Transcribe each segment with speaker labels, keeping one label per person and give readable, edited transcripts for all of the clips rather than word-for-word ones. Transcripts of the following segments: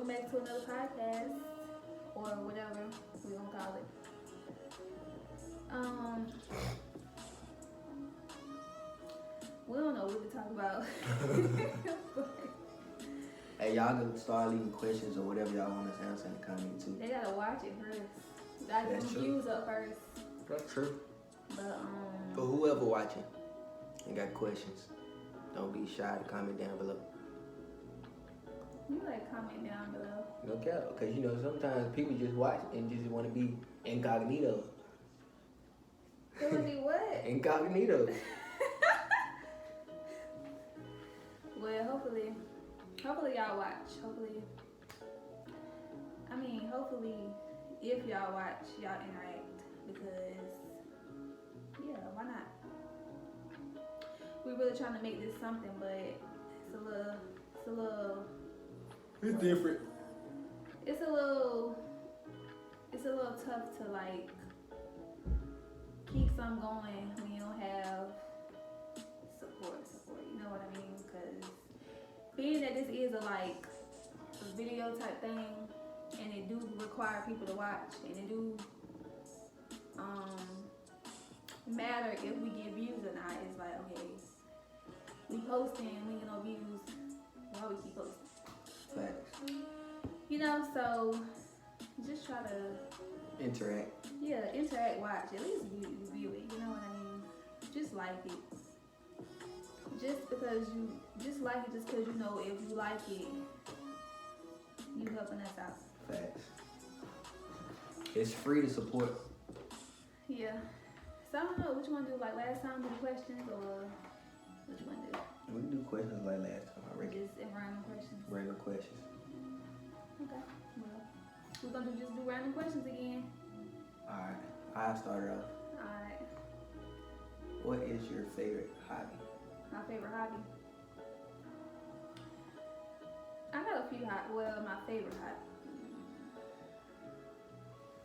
Speaker 1: welcome back to another podcast, or whatever we're gonna call it. We don't know what to talk about.
Speaker 2: Hey, y'all can start leaving questions or whatever y'all want us to answer in the comments too.
Speaker 1: They gotta watch it first. Gotta get some views up first.
Speaker 2: That's true.
Speaker 1: But
Speaker 2: For whoever watching and got questions, don't be shy to comment down below.
Speaker 1: you like comment down below.
Speaker 2: No cap, because you know sometimes people just watch and just want to be incognito.
Speaker 1: They wanna be what?
Speaker 2: Incognito.
Speaker 1: Well, hopefully y'all watch. Hopefully, if y'all watch, y'all interact, because yeah, why not? We're really trying to make this something, but it's a little
Speaker 2: It's different.
Speaker 1: it's a little tough to like keep something going when you don't have support, you know what I mean? Because being that this is a video type thing, and it do require people to watch, and it do matter if we get views or not. It's like, okay, we posting, we get no views, why we keep posting?
Speaker 2: Facts.
Speaker 1: You know, so just try to
Speaker 2: Interact.
Speaker 1: interact, watch, at least view it, you know what I mean? Just like it. Just because you know if you like it, you helping us out.
Speaker 2: Facts. It's free to support.
Speaker 1: Yeah. So I don't know, what you want to do, like last time, do the questions, or what you want to do?
Speaker 2: We can do questions like last time. I reckon.
Speaker 1: Just random questions.
Speaker 2: Random questions.
Speaker 1: Okay. Well, we're going to just do random questions again.
Speaker 2: Alright. I started off.
Speaker 1: Alright.
Speaker 2: What is your favorite hobby?
Speaker 1: My favorite hobby. I got a few my favorite hobby.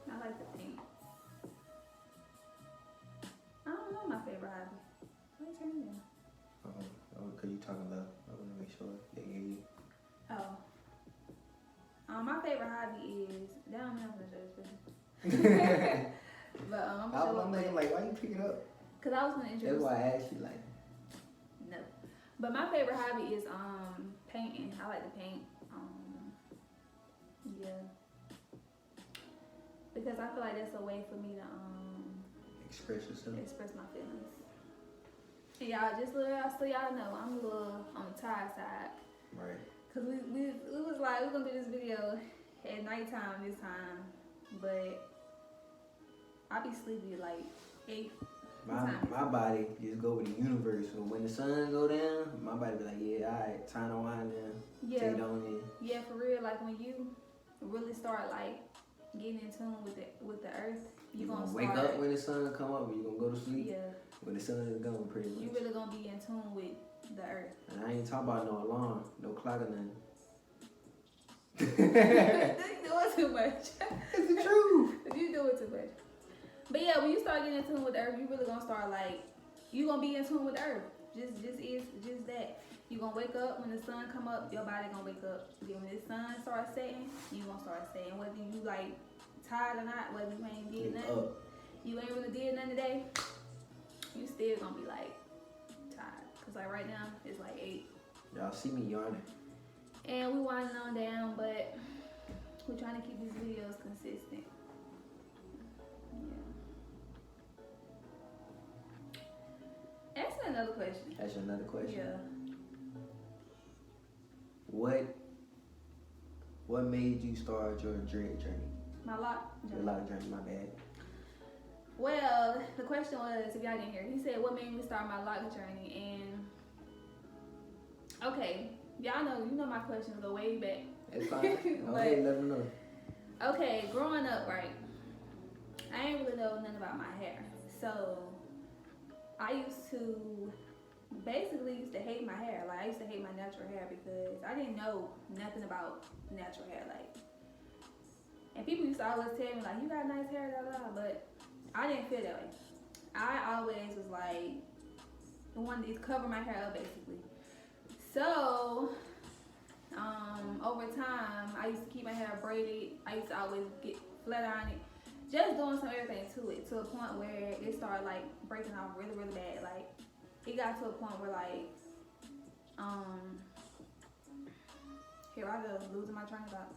Speaker 1: I like to paint. I don't know my favorite hobby. Why you turning down?
Speaker 2: Because you talking low. I want to make sure they hear you.
Speaker 1: Oh. My favorite hobby is down there for the church. But I'm
Speaker 2: I'm thinking like, why you pick it up?
Speaker 1: Cause I was gonna introduce.
Speaker 2: That's why I asked you like.
Speaker 1: No. But my favorite hobby is painting. I like to paint. Yeah. Because I feel like that's a way for me to
Speaker 2: Express yourself.
Speaker 1: express my feelings. And y'all so y'all know I'm a little on the tired side.
Speaker 2: Right.
Speaker 1: Cause we was like we're gonna do this video at nighttime this time, but I be sleepy like 8.
Speaker 2: My body just go with the universe. So when the sun go down, my body be like, yeah, alright, time to wind down.
Speaker 1: Yeah.
Speaker 2: Take it on in.
Speaker 1: Yeah, for real. Like when you really start like getting in tune with the earth,
Speaker 2: You
Speaker 1: gonna
Speaker 2: wake
Speaker 1: start,
Speaker 2: up when the sun come up, and you gonna go to sleep
Speaker 1: Yeah,
Speaker 2: when the sun is gone, pretty much.
Speaker 1: you really gonna be in tune with the earth.
Speaker 2: And I ain't talking about no alarm, no clock or nothing.
Speaker 1: You doing too much.
Speaker 2: It's the truth.
Speaker 1: You doing too much. But yeah, when you start getting in tune with the earth, you really gonna start like you gonna be in tune with the earth. Just that. You gonna wake up when the sun come up, your body gonna wake up. Then when the sun starts setting, you gonna start setting. Whether you like tired or not, whether you ain't did nothing, you ain't really did nothing today, you still gonna be like tired. Cause like right now it's like 8.
Speaker 2: Y'all see me yarning.
Speaker 1: And we winding on down, but we're trying to keep these videos consistent. Yeah. Ask me another question.
Speaker 2: That's another question.
Speaker 1: Yeah.
Speaker 2: What made you start your dread journey?
Speaker 1: My lock
Speaker 2: Your lock journey, my bad.
Speaker 1: Well, the question was, if y'all didn't hear, he said, what made me start my lock journey? And, okay, y'all know, you know my questions go way back.
Speaker 2: It's fine. Okay,
Speaker 1: But-
Speaker 2: let them know.
Speaker 1: Okay, growing up, right, I ain't really know nothing about my hair. So, I used to hate my hair. Like, I used to hate my natural hair because I didn't know nothing about natural hair. Like, and people used to always tell me, like, you got nice hair, blah, blah, but I didn't feel that way. I always was like, the one that cover my hair up, basically. So, over time, I used to keep my hair braided. I used to always get flat iron it. Just doing some everything to it to a point where it started like breaking off really, really bad. Like it got to a point where like here I go losing my train of thought.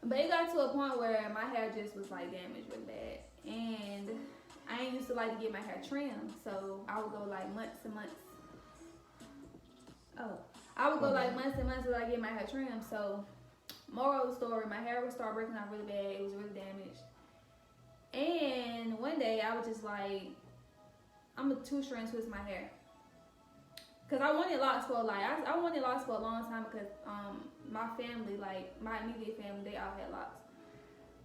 Speaker 1: But it got to a point where my hair just was like damaged really bad, and I ain't used to like to get my hair trimmed, so I would go like months and months. I would go like months and months until I get my hair trimmed. So, moral of the story, my hair would start breaking out really bad. It was really damaged. And one day I was just like, I'm gonna 2-strand twist my hair. Cause I wanted locks for I wanted locks for a long time because my family, like my immediate family, they all had locks.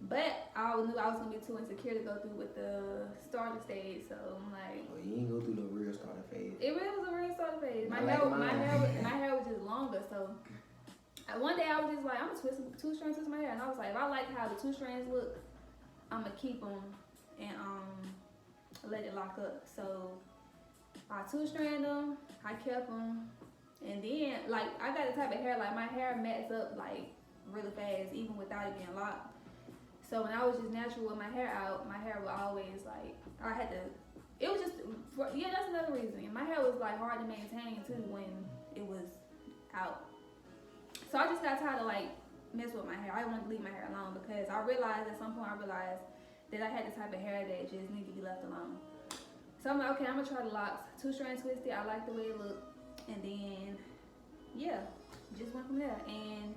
Speaker 1: But I knew I was gonna be too insecure to go through with the starter stage, so I'm like,
Speaker 2: well, you ain't go through the real starter phase.
Speaker 1: It really was a real starter phase. My hair was just longer, so one day I was just like, I'm gonna 2-strand twist my hair, and I was like, if I like how the 2 strands look, I'm gonna keep them and let it lock up. So I 2-strand them, I kept them, and then like I got the type of hair like my hair mats up like really fast, even without it being locked. So when I was just natural with my hair out, my hair would always like I had to. It was just that's another reason. And my hair was like hard to maintain too when it was out. So I just got tired of like mess with my hair. I wanted to leave my hair alone because I realized at some point that I had the type of hair that just needed to be left alone. So I'm like, okay, I'm gonna try the locks, 2-strand twisted. I like the way it looked, and then just went from there. And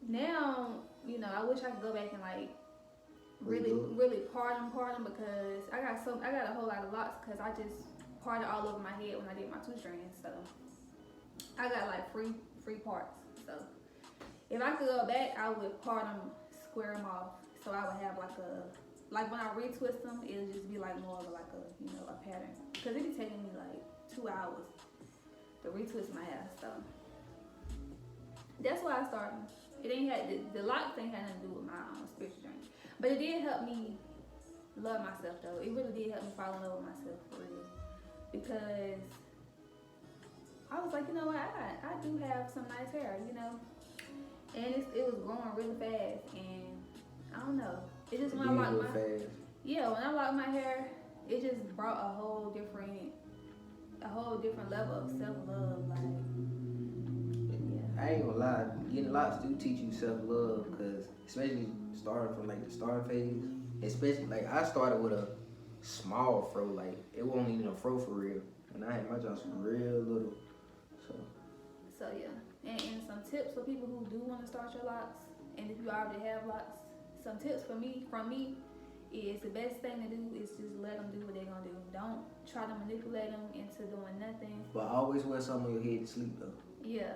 Speaker 1: now, I wish I could go back and like really part them because I got a whole lot of locks because I just parted all over my head when I did my 2 strands. So I got like free parts. So if I could go back, I would part them, square them off. So I would have like when I retwist them, it'll just be like more of like a pattern. Cause it be taking me like 2 hours to retwist my hair. So that's why I started. It ain't had the locks ain't had nothing to do with my spiritual journey, but it did help me love myself though. It really did help me fall in love with myself for real, because I was like, you know what, I do have some nice hair, and it was growing really fast, and I don't know, it just when I locked my hair, it just brought a whole different level of self-love, like.
Speaker 2: I ain't gonna lie, getting locks do teach you self-love, because especially starting from like the start phase, especially like I started with a small fro, like it wasn't even a fro for real, and I had my Johnson real little,
Speaker 1: so yeah, and some tips for people who do want to start your locks, and if you already have locks, some tips from me is the best thing to do is just let them do what they're gonna do. Don't try to manipulate them into doing nothing.
Speaker 2: But always wear something on your head to sleep though.
Speaker 1: Yeah.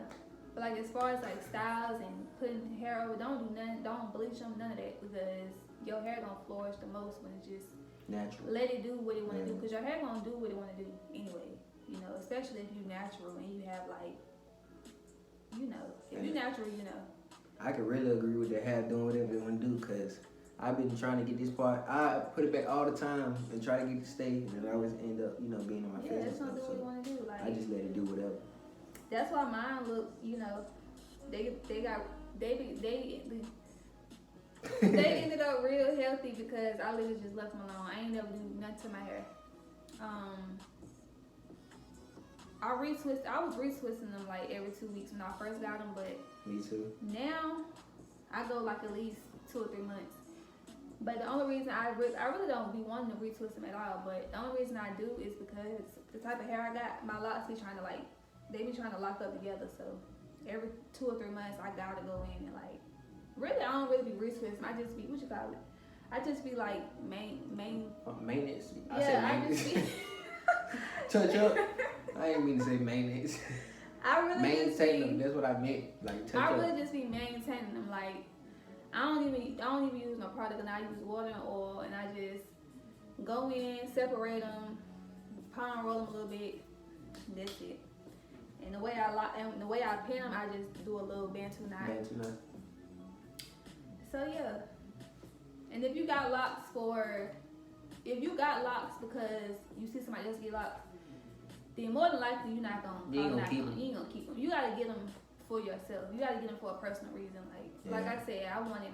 Speaker 1: But like as far as like styles and putting hair over, don't do nothing, don't bleach them, none of that, because your hair gonna flourish the most when it's just
Speaker 2: natural.
Speaker 1: Let it do what it wanna do, because your hair gonna do what it wanna do anyway. Especially if you're natural and you have like, if you're natural,
Speaker 2: I could really agree with the hair doing whatever it wanna do, because I've been trying to get this part. I put it back all the time and try to get it to stay, and I always end up, being on my face.
Speaker 1: Yeah, it's gonna do what it wanna do. Like
Speaker 2: I just let it do whatever.
Speaker 1: That's why mine look, they ended up real healthy because I literally just left them alone. I ain't never do nothing to my hair. I was retwisting them like every 2 weeks when I first got them, but
Speaker 2: me too.
Speaker 1: Now I go like at least 2 or 3 months. But the only reason I really don't be wanting to retwist them at all. But the only reason I do is because the type of hair I got, my locks be trying to lock up together. So every 2 or 3 months, I gotta go in and like. Really, I don't really be retwisting. I just be I just be like
Speaker 2: maintenance.
Speaker 1: I just be
Speaker 2: touch up. I ain't mean to say maintenance.
Speaker 1: I really
Speaker 2: maintain them. That's what I meant. Like touch up.
Speaker 1: I really just be maintaining them. Like I don't even use no product, and I use water and oil, and I just go in, separate them, palm roll them a little bit. That's it. And the way I pin them, I just do a little Bantu knot. So yeah. And if you got locks because you see somebody else get locks, then more than likely you ain't gonna keep them. You gotta get them for yourself. You gotta get them for a personal reason. Like I said, I wanted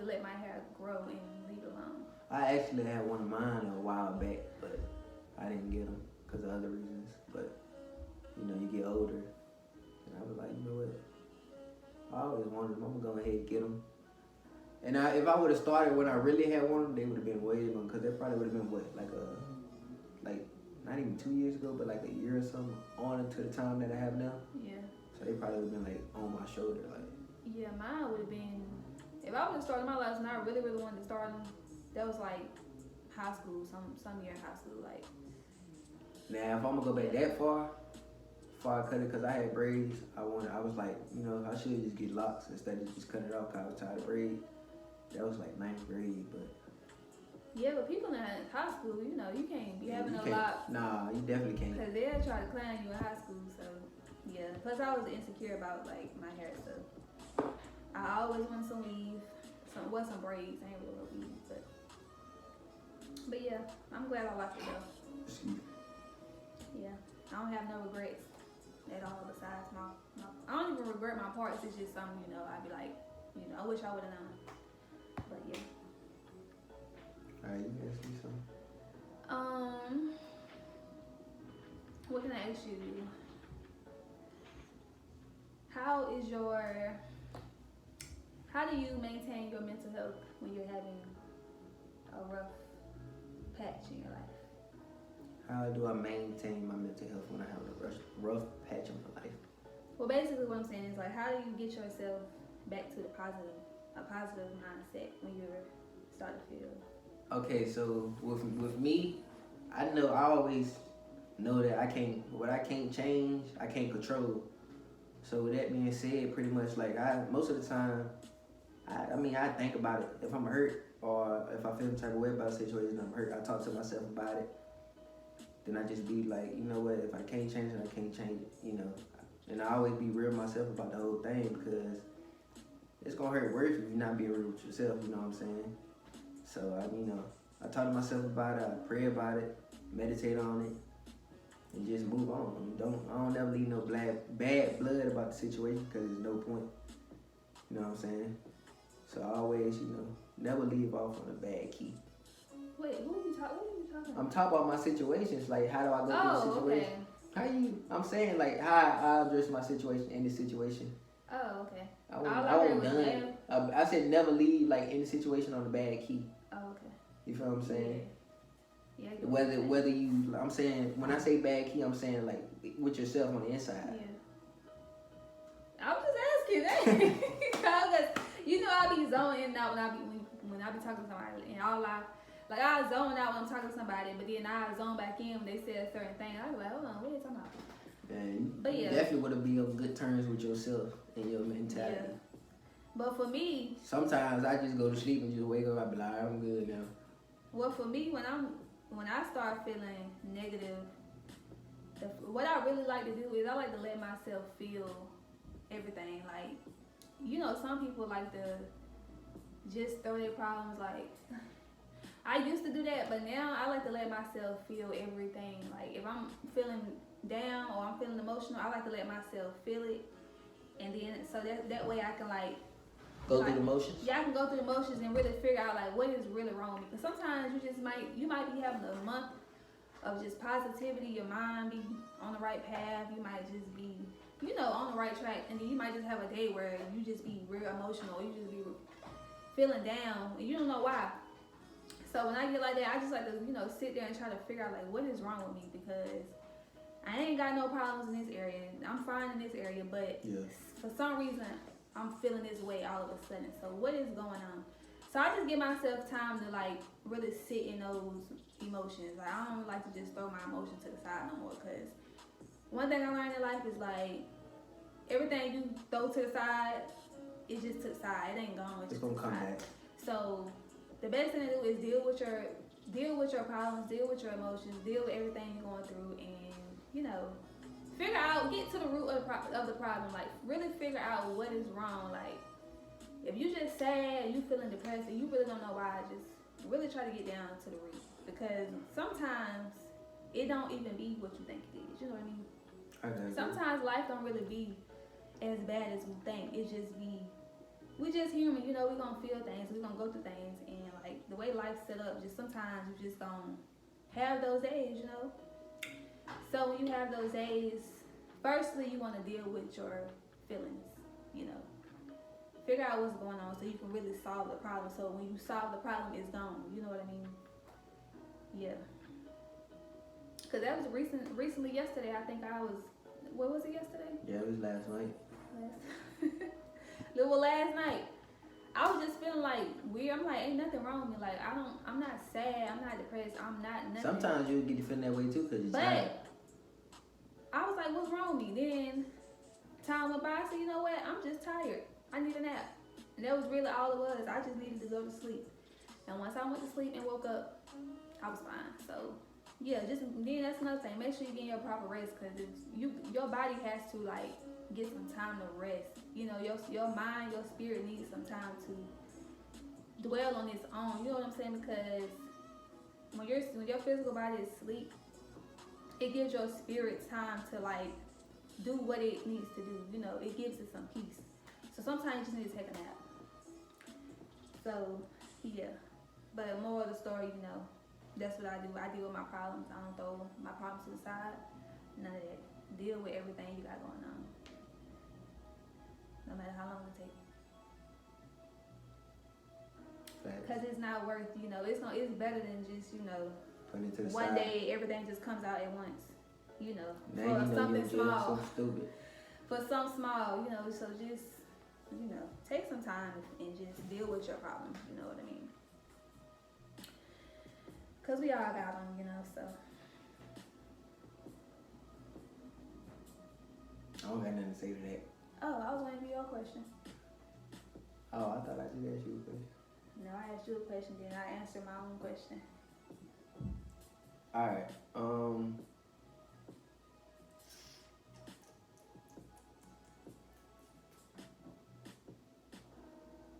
Speaker 1: to let my hair grow and leave it alone.
Speaker 2: I actually had one of mine a while back, but I didn't get them because of other reasons. But you know, you get older, and I was like, you know what? I always wanted them. I'm gonna go ahead and get them. And if I would have started when I really had one, they would have been way long, because they probably would have been like not even 2 years ago, but like a year or something on into the time that I have now.
Speaker 1: Yeah.
Speaker 2: So they probably would have been like on my shoulder, like.
Speaker 1: Yeah, mine would have been, if I would have started my life and I really wanted to start them, that was like high school, some year in high school, like.
Speaker 2: Now, if I'm gonna go back that far before I cut it, because I had braids, I was like, you know, I should just get locks instead of just cutting it off, because I was tired of braids. That was like 9th grade, but.
Speaker 1: Yeah, but people in high school, you know, you can't be having a lot.
Speaker 2: Nah, you definitely can't.
Speaker 1: Because they'll try to clown you in high school, so yeah. Plus, I was insecure about like my hair stuff. I always wanted some weave, some braids. I ain't really no weave, but yeah, I'm glad I like it though.
Speaker 2: Excuse me.
Speaker 1: Yeah, I don't have no regrets at all. Besides my I don't even regret my parts. It's just something, you know, I'd be like, you know, I wish I would have known. But yeah.
Speaker 2: Alright, you can ask me something.
Speaker 1: What can I ask you? How do you maintain your mental health when you're having a rough patch in your life?
Speaker 2: How do I maintain my mental health when I have a rough patch in my life?
Speaker 1: Well, basically what I'm saying is, like, how do you get yourself back to a positive mindset when you're starting to feel?
Speaker 2: Okay, so with me, I always know that what I can't change, I can't control. So with that being said, pretty much like most of the time, I think about it. If I'm hurt or if I feel some type of way about a situation, I'm hurt, I talk to myself about it. Then I just be like, you know what, if I can't change it, I can't change it, you know. And I always be real with myself about the whole thing, because it's gonna hurt worse if you're not being real with yourself, you know what I'm saying? So I talk to myself about it, I pray about it, meditate on it, and just move on. I don't ever leave no bad blood about the situation, because there's no point. You know what I'm saying? So I always, never leave off on a bad key.
Speaker 1: Wait, what are you talking about?
Speaker 2: I'm talking about my situations, like how do I go through the situation?
Speaker 1: Okay.
Speaker 2: I'm saying like how I address my situation in this situation.
Speaker 1: Oh, okay.
Speaker 2: I wasn't done. I said never leave like any situation on a bad key.
Speaker 1: Oh, okay.
Speaker 2: You feel what I'm saying?
Speaker 1: Yeah.
Speaker 2: Whether you, I'm saying, when I say bad key, I'm saying like with yourself on the inside.
Speaker 1: Yeah. I'm just asking that. Because I be zoning in out when I be talking to somebody, and I zone out when I'm talking to somebody, but then I zone back in when they say a certain thing. I was like, hold on, what are you talking about?
Speaker 2: But you definitely would be on good terms with yourself and your mentality.
Speaker 1: Yeah. But for me,
Speaker 2: sometimes I just go to sleep and just wake up. I be like, I'm good now.
Speaker 1: Well, for me, when I start feeling negative, what I really like to do is I like to let myself feel everything. Like, some people like to just throw their problems. Like, I used to do that, but now I like to let myself feel everything. Like, if I'm feeling down or I'm feeling emotional, I like to let myself feel it, and then so that way I can
Speaker 2: go through the motions.
Speaker 1: Yeah, I can go through the motions and really figure out like what is really wrong. Because sometimes you might be having a month of just positivity, your mind be on the right path, you might just be on the right track, and then you might just have a day where you just be real emotional, you just be feeling down and you don't know why. So when I get like that, I just like to sit there and try to figure out like what is wrong with me, because I ain't got no problems in this area. I'm fine in this area, but for some reason I'm feeling this way all of a sudden. So what is going on? So I just give myself time to like really sit in those emotions. Like, I don't like to just throw my emotions to the side no more, because one thing I learned in life is like everything you throw to the side, it just to the side. It ain't gone. It's
Speaker 2: gonna come back.
Speaker 1: So the best thing to do is deal with your problems, deal with your emotions, deal with everything you're going through, and figure out, get to the root of the problem. Like, really figure out what is wrong. Like, if you just sad, you feeling depressed, and you really don't know why, just really try to get down to the root. Because sometimes it don't even be what you think it is. You know what I mean?
Speaker 2: Okay.
Speaker 1: Sometimes life don't really be as bad as we think. It just be, we just human, you know, we gonna feel things, we gonna go through things, and like the way life's set up, just sometimes you just gonna have those days, you know. So when you have those days, firstly you wanna deal with your feelings, you know. Figure out what's going on so you can really solve the problem. So when you solve the problem, it's gone. You know what I mean? Yeah. Cause that was recently yesterday. I think I was. What was it yesterday?
Speaker 2: Yeah, it was last night.
Speaker 1: Last night. I was just feeling like weird. I'm like, ain't nothing wrong with me. Like I'm not sad. I'm not depressed. I'm not nothing.
Speaker 2: Sometimes you get to feeling that way too, cause you're
Speaker 1: but
Speaker 2: tired.
Speaker 1: I was like, what's wrong with me? Then time went by. I said, you know what? I'm just tired. I need a nap. And that was really all it was. I just needed to go to sleep. And once I went to sleep and woke up, I was fine. So yeah, just then that's another thing. Make sure you get your proper rest, because your body has to like get some time to rest. You know, your mind, your spirit needs some time to dwell on its own. You know what I'm saying? Because when your physical body is asleep, it gives your spirit time to like do what it needs to do. You know, it gives it some peace. So sometimes you just need to take a nap. So yeah, but more of the story, you know, that's what I do. I deal with my problems. I don't throw my problems to the side. None of that. Deal with everything you got going on, no matter how long it takes. Because it's not worth, you know, it's better than just, you know,
Speaker 2: Putting it to the
Speaker 1: one
Speaker 2: side.
Speaker 1: day everything just comes out at once. You know,
Speaker 2: Now
Speaker 1: for
Speaker 2: you know
Speaker 1: something
Speaker 2: you're
Speaker 1: small.
Speaker 2: so stupid.
Speaker 1: For something small, you know, so just, you know, take some time and just deal with your problems. You know what I mean? Because we all got them, you know, so.
Speaker 2: I don't got nothing to say to that.
Speaker 1: Oh, I was waiting for your question.
Speaker 2: Oh, I thought I just asked you a question.
Speaker 1: No, I asked you a question, then I answered my own question.
Speaker 2: Alright,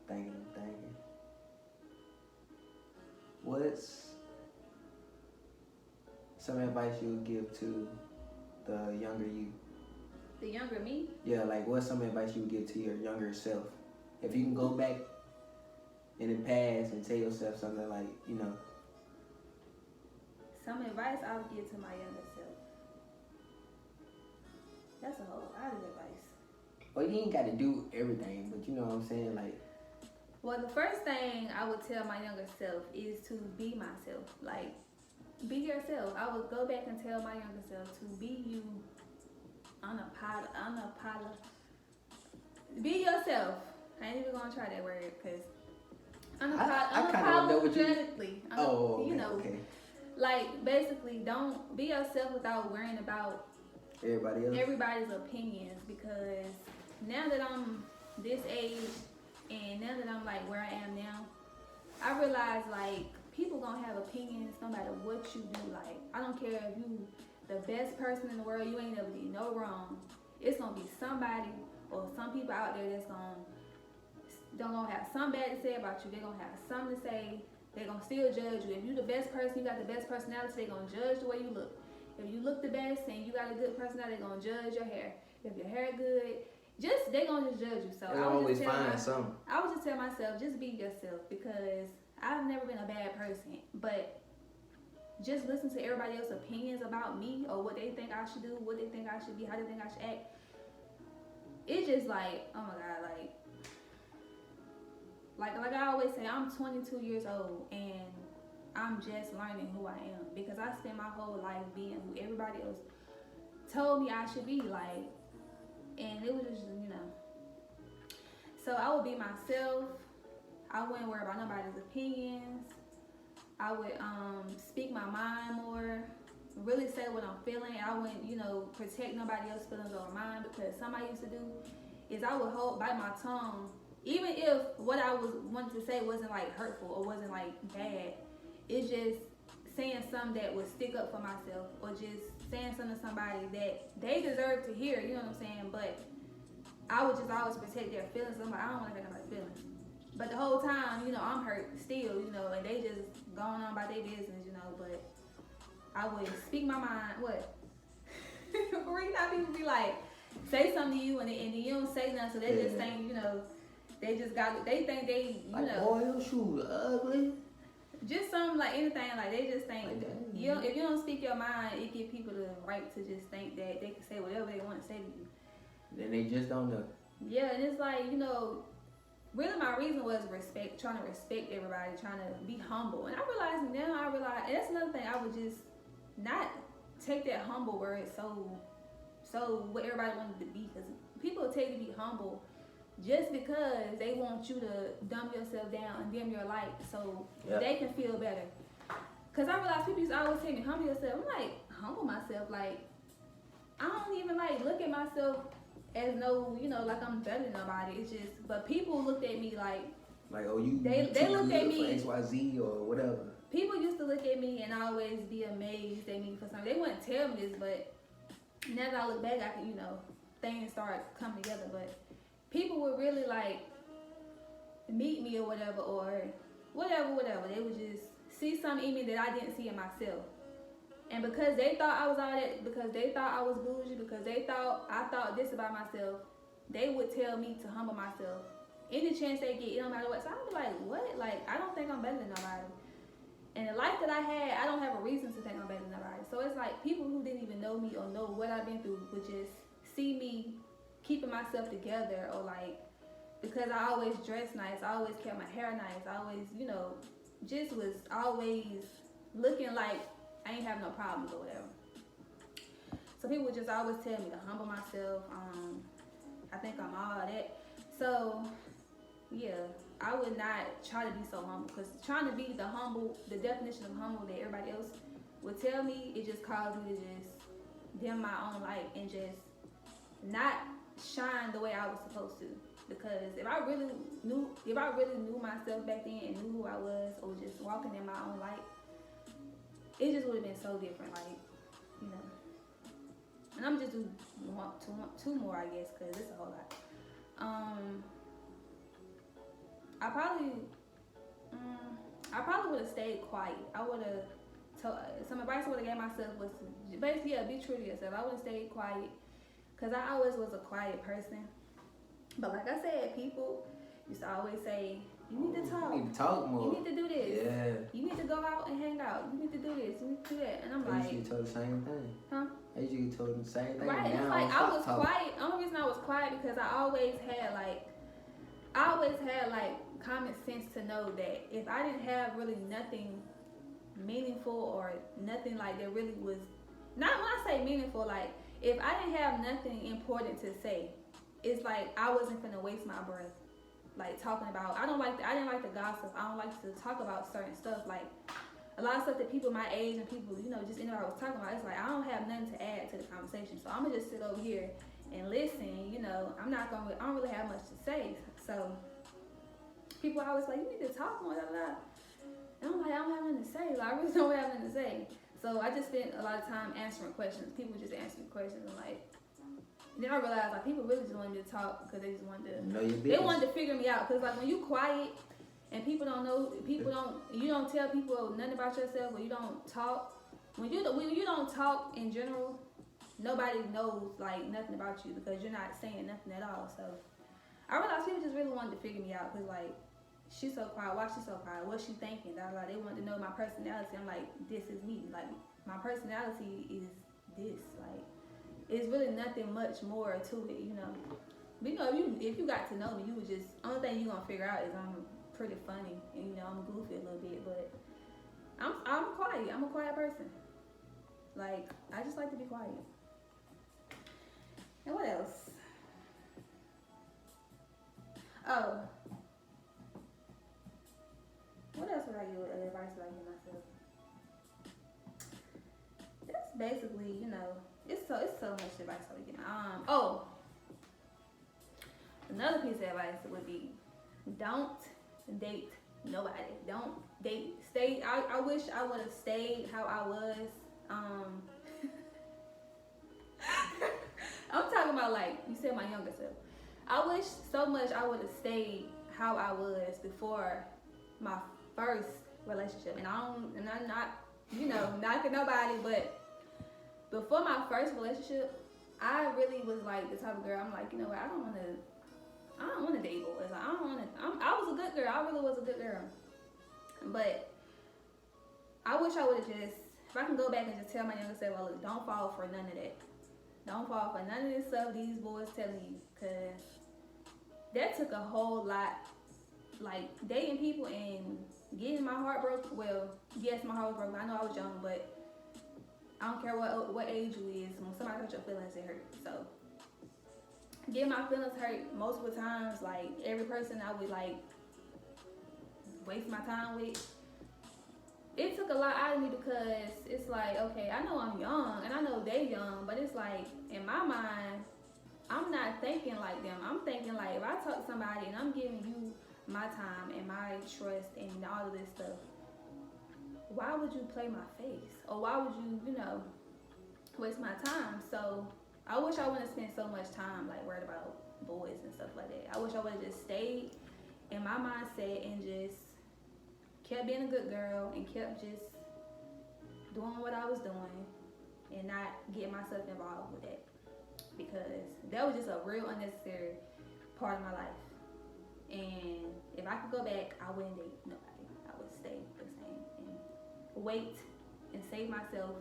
Speaker 2: thinking. What's some advice you would give to the younger you?
Speaker 1: The younger me?
Speaker 2: Yeah, like what's some advice you would give to your younger self? If you can go back in the past and tell yourself something like, you know.
Speaker 1: Some advice I would give to my younger self. That's a whole lot of advice.
Speaker 2: Well, you ain't got to do everything, but you know what I'm saying? Like,
Speaker 1: well, the first thing I would tell my younger self is to be myself. Like, be yourself. I would go back and tell my younger self to be you. Be yourself. I ain't even gonna try that word because unapologetically.
Speaker 2: Okay.
Speaker 1: Like basically, don't be yourself without worrying about everybody's opinions. Because now that I'm this age and now that I'm like where I am now, I realize like people gonna have opinions no matter what you do. Like I don't care if you the best person in the world, you ain't never did no wrong. It's gonna be somebody or some people out there that's gonna have something bad to say about you. They're gonna have something to say. They're gonna still judge you. If you the best person, you got the best personality, they're gonna judge the way you look. If you look the best and you got a good personality, they're gonna judge your hair. If your hair good, they gonna just judge you. So I would just tell myself, just be yourself, because I've never been a bad person, but just listen to everybody else's opinions about me or what they think I should do, what they think I should be, how they think I should act. It's just like, oh my God, like I always say, I'm 22 years old and I'm just learning who I am, because I spent my whole life being who everybody else told me I should be, like, and it was just, you know. So I would be myself. I wouldn't worry about nobody's opinions. I would speak my mind more, really say what I'm feeling. I wouldn't, you know, protect nobody else's feelings over mine, because something I used to do is I would bite my tongue, even if what I was wanting to say wasn't like hurtful or wasn't like bad. It's just saying something that would stick up for myself, or just saying something to somebody that they deserve to hear, you know what I'm saying? But I would just always protect their feelings. I'm like, I don't want to hurt nobody's feelings. But the whole time, you know, I'm hurt still, you know, and they just going on about their business, you know. But I would speak my mind. What? People be like, say something to you and then you don't say nothing, so they just
Speaker 2: Yeah.
Speaker 1: think, you know, they think they, you
Speaker 2: Like,
Speaker 1: know,
Speaker 2: boy, your shoes ugly.
Speaker 1: just something like anything, like they just think,
Speaker 2: Like that.
Speaker 1: you know, if you don't speak your mind, it give people the right to just think that they can say whatever they want to say to you.
Speaker 2: Then they just don't know.
Speaker 1: Yeah, and it's like, you know, really my reason was respect, trying to respect everybody, trying to be humble. And I realize, and that's another thing, I would just not take that humble word so what everybody wanted to be, because people take to be humble just because they want you to dumb yourself down and dim your light so they can feel better. Because I realize people used to always tell me, humble yourself. I'm like, humble myself? Like, I don't even like look at myself as no, you know, like I'm better than nobody. It's just, but people looked at me like,
Speaker 2: oh, you
Speaker 1: they
Speaker 2: too
Speaker 1: looked
Speaker 2: good
Speaker 1: at me
Speaker 2: for XYZ or whatever.
Speaker 1: People used to look at me and always be amazed at me for something. They wouldn't tell me this, but now that I look back, I can, you know, things start coming together. But people would really like meet me or whatever. They would just see something in me that I didn't see in myself. And because they thought I was all that, because they thought I was bougie, because they thought I thought this about myself, they would tell me to humble myself. Any chance they get, it don't matter what. So I'd be like, what? Like, I don't think I'm better than nobody. And the life that I had, I don't have a reason to think I'm better than nobody. So it's like people who didn't even know me or know what I've been through would just see me keeping myself together, or like, because I always dressed nice, I always kept my hair nice, I always, you know, just was always looking like I ain't have no problems or whatever. So people would just always tell me to humble myself. I think I'm all that. So yeah, I would not try to be so humble, because trying to be the definition of humble that everybody else would tell me, it just caused me to just dim my own light and just not shine the way I was supposed to. Because if I really knew myself back then and knew who I was, or just walking in my own light, it just would have been so different. Like, you know. And I'm just want two more, I guess, because it's a whole lot. I probably would have stayed quiet. I would have told, some advice I would have gave myself was to basically, be true to yourself. I would have stayed quiet, because I always was a quiet person. But like I said, people used to always say, you need to talk.
Speaker 2: You need to talk more.
Speaker 1: You need to do this.
Speaker 2: Yeah.
Speaker 1: You need to go out and hang out. You need to do this. You need to do that. And I'm like,
Speaker 2: I used to get told the same thing.
Speaker 1: Huh?
Speaker 2: I used to get told the same thing.
Speaker 1: Right. It's like I was quiet. The only reason I was quiet because I always had like common sense to know that if I didn't have really nothing meaningful, or nothing like that really was, not when I say meaningful, like if I didn't have nothing important to say, it's like I wasn't gonna waste my breath like talking about, I didn't like the gossip. I don't like to talk about certain stuff, like a lot of stuff that people my age and people, you know, just anybody was talking about. It's like I don't have nothing to add to the conversation, so I'm gonna just sit over here and listen. You know, I don't really have much to say. So people are always like, you need to talk more, blah, blah. And I'm like, I don't have nothing to say. Like, I really don't have nothing to say. So I just spent a lot of time answering questions. People just answering questions, and like, then I realized like people really just wanted me to talk because they just wanted to
Speaker 2: know your business.
Speaker 1: They wanted to figure me out. Because like when you quiet and you don't tell people nothing about yourself, or you don't talk. When you don't talk in general, nobody knows like nothing about you because you're not saying nothing at all. So I realized people just really wanted to figure me out, because like, she's so quiet. Why she's so quiet? What's she thinking? Like, they wanted to know my personality. I'm like, this is me. Like, my personality is this. Like, it's really nothing much more to it, you know. But you know, if you got to know me, you would just, only thing you gonna figure out is I'm pretty funny and, you know, I'm goofy a little bit. But I'm quiet. I'm a quiet person. Like, I just like to be quiet. And what else? Oh. What else would I give advice would I give myself? That's basically, you know, it's so much advice I would give. Another piece of advice would be, don't date nobody. Don't date. Stay. I wish I would have stayed how I was. I'm talking about, like you said, my younger self. I wish so much I would have stayed how I was before my first relationship. And I'm not, you know, knocking nobody, but before my first relationship, I really was like the type of girl. I'm like, you know what? I don't want to date boys. Like, I don't want to. I was a good girl. I really was a good girl. But I wish I would have just. If I can go back and just tell my younger self, well, look, don't fall for none of that. Don't fall for none of this stuff these boys telling you, cause that took a whole lot. Like dating people and getting my heart broke. Well, yes, my heart was broken. I know I was young, but I don't care what age you is. When somebody hurt your feelings, it hurt. So getting my feelings hurt multiple times. Like every person I would like waste my time with. It took a lot out of me because it's like, okay, I know I'm young and I know they young, but it's like in my mind, I'm not thinking like them. I'm thinking like if I talk to somebody and I'm giving you my time and my trust and all of this stuff, why would you play my face? Or why would you, waste my time? So I wish I wouldn't have spent so much time like worried about boys and stuff like that. I wish I would have just stayed in my mindset and just kept being a good girl and kept just doing what I was doing and not getting myself involved with that, because that was just a real unnecessary part of my life. And if I could go back, I wouldn't date nobody. I would stay the same and wait and save myself.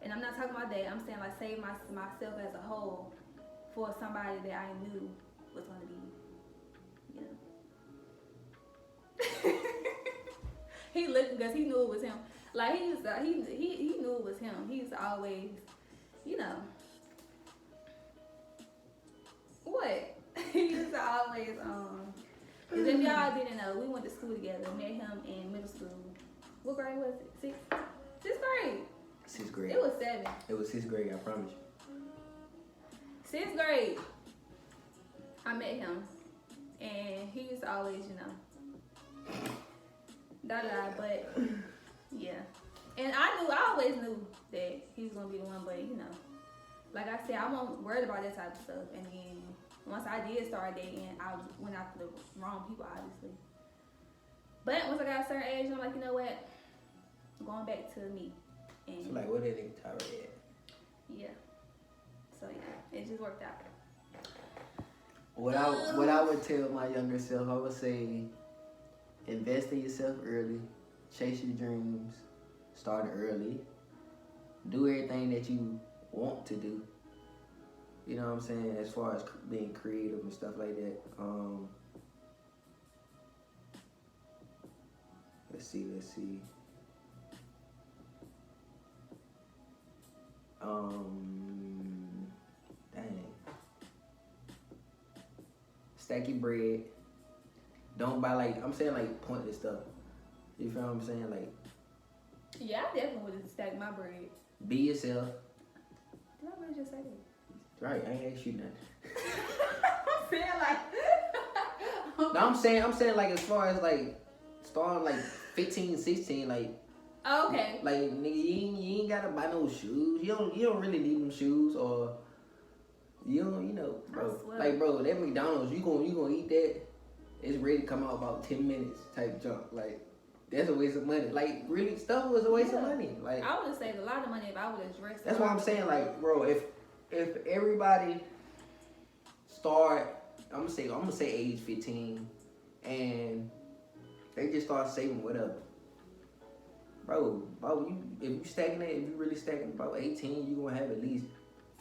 Speaker 1: And I'm not talking about that. I'm saying like save myself as a whole for somebody that I knew was going to be, He looked because he knew it was him. Like he knew it was him. He used to always, what? He used to always Because if y'all didn't know, we went to school together. Met him in middle school. What grade was it? Sixth grade.
Speaker 2: Sixth grade.
Speaker 1: It was 7.
Speaker 2: It was 6th grade, I promise you.
Speaker 1: 6th grade. I met him. And he used to always, but yeah. And I always knew that he was gonna be the one, but like I said, I wasn't worried about that type of stuff. And then once I did start dating, I went after the wrong people, obviously. But once I got a certain age, I'm like, you know what? I'm going back to me. And
Speaker 2: so like, what that nigga Tyra at?
Speaker 1: Yeah. So yeah, it just worked out.
Speaker 2: What I would tell my younger self, I would say, invest in yourself early, chase your dreams, start early, do everything that you want to do. You know what I'm saying? As far as being creative and stuff like that. Let's see. Dang. Stack your bread. Don't buy I'm saying pointless stuff. You feel what I'm saying?
Speaker 1: Yeah, I definitely would have stacked my bread.
Speaker 2: Be yourself.
Speaker 1: Did I really just say that?
Speaker 2: Right, I ain't asked you nothing.
Speaker 1: I'm saying
Speaker 2: No, I'm saying as far as starting 15, 16,
Speaker 1: Oh, okay.
Speaker 2: Nigga, you ain't gotta buy no shoes. You don't really need them shoes, or you don't, bro. Bro, that McDonald's, you gonna eat that? It's ready to come out about 10 minutes type junk. That's a waste of money. Really, stuff was a waste of money.
Speaker 1: I would have saved a lot of money if I would have dressed.
Speaker 2: That's what I'm saying. Bro, if everybody start, I'm gonna say age 15, and they just start saving whatever. Bro, if you really stacking about 18, you gonna have at least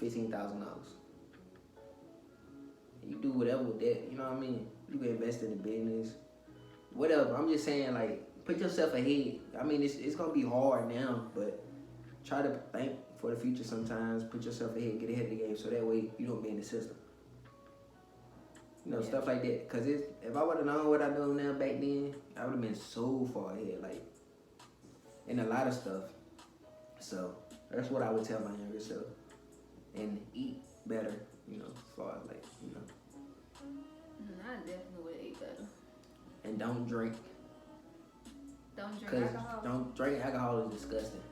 Speaker 2: $15,000. You do whatever with that, you know what I mean? You can invest in the business, whatever. I'm just saying, put yourself ahead. I mean, it's gonna be hard now, but try to think for the future sometimes. Put yourself ahead, get ahead of the game, so that way you don't be in the system. Stuff like that. Cause if I would have known what I know now back then, I would have been so far ahead, in a lot of stuff. So that's what I would tell my younger self. And eat better, as far as
Speaker 1: I definitely would eat better.
Speaker 2: And don't drink.
Speaker 1: Don't drink alcohol.
Speaker 2: Don't drink alcohol is disgusting.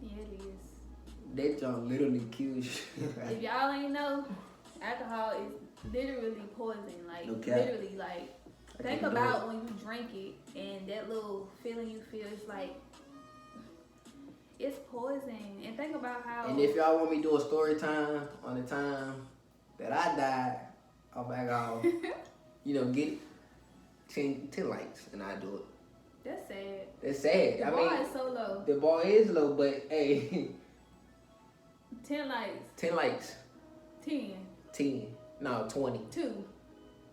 Speaker 1: Yeah, it is.
Speaker 2: That junk literally kills you.
Speaker 1: If y'all ain't know, alcohol is literally poison. Literally, think about when you drink it and that little feeling you feel. It's poison. And think about how.
Speaker 2: And if y'all want me to do a story time on the time that I died off alcohol, get 10 likes and I do it.
Speaker 1: That's sad.
Speaker 2: That's sad.
Speaker 1: The bar is so low.
Speaker 2: The bar is low, but hey.
Speaker 1: 10 likes.
Speaker 2: 10 likes.
Speaker 1: 10.
Speaker 2: 10. No, 20.
Speaker 1: 2.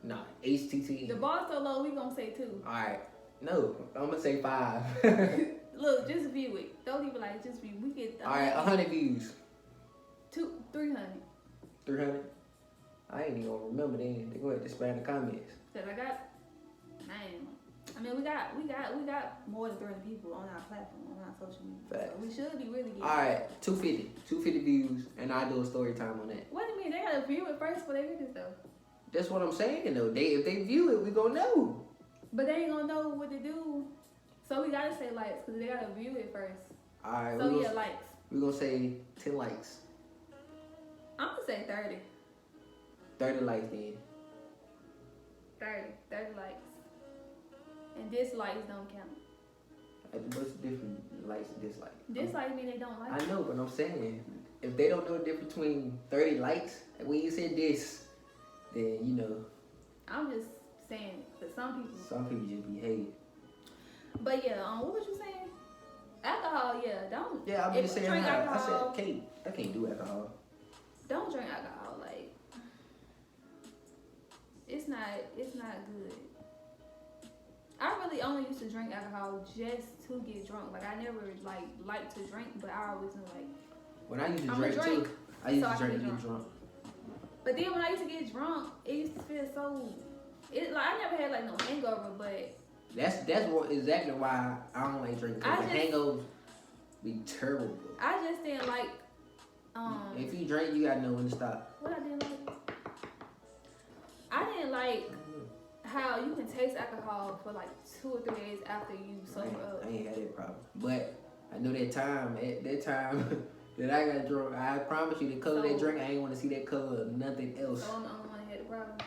Speaker 2: No, HTT.
Speaker 1: The bar's so low, we gonna say 2.
Speaker 2: Alright. No, I'm gonna say 5.
Speaker 1: Look, just view it. Don't even like, just view. We get.
Speaker 2: Alright, 100 views.
Speaker 1: 300.
Speaker 2: 300? I ain't even gonna remember then. They go ahead to spam the comments.
Speaker 1: Cause I got, man. I mean, we got more than 300 people on our platform, on our social media.
Speaker 2: Facts.
Speaker 1: So we should be really getting.
Speaker 2: Alright, 250 views, and I do a story time on that.
Speaker 1: What do you mean? They gotta view it first before they hear this though.
Speaker 2: That's what I'm saying though. If they view it, we gonna know.
Speaker 1: But they ain't gonna know what to do. So we gotta say likes, cause they gotta view it first.
Speaker 2: Alright.
Speaker 1: So yeah, likes.
Speaker 2: We gonna say 10 likes.
Speaker 1: I'm gonna say 30.
Speaker 2: 30 likes then.
Speaker 1: 30 likes. And dislikes don't count.
Speaker 2: What's the difference likes and dislikes?
Speaker 1: Dislikes mean they don't like
Speaker 2: I know, but I'm saying, if they don't know the difference between 30 likes, and when you said this, then
Speaker 1: I'm just saying, for some people.
Speaker 2: Some people just be hating.
Speaker 1: But yeah, what was you saying? Alcohol, yeah, don't.
Speaker 2: Yeah, I'm just saying.
Speaker 1: Drink
Speaker 2: I
Speaker 1: alcohol.
Speaker 2: said, I can't do alcohol.
Speaker 1: Don't drink alcohol. Like, it's not good. I really only used to drink alcohol just to get drunk. Like, I never liked to drink, but I always knew
Speaker 2: When I used to
Speaker 1: I'm
Speaker 2: drink
Speaker 1: drink,
Speaker 2: too, I used
Speaker 1: so
Speaker 2: to
Speaker 1: I
Speaker 2: drink
Speaker 1: can
Speaker 2: to
Speaker 1: get
Speaker 2: get drunk.
Speaker 1: But then when I used to get drunk, it used to feel so. I never had no hangover, but.
Speaker 2: That's exactly why I don't like drinking. Cause the hangovers be terrible.
Speaker 1: I just didn't like.
Speaker 2: If you drink, you gotta know when to stop.
Speaker 1: What I didn't like. I didn't like how you can taste alcohol for 2 or 3 days after you sober up.
Speaker 2: I ain't had that problem, but I know that time that I got drunk. I promise you, the color of that drink, I ain't want to see that color of nothing else.
Speaker 1: So I'm the only one that had the problem.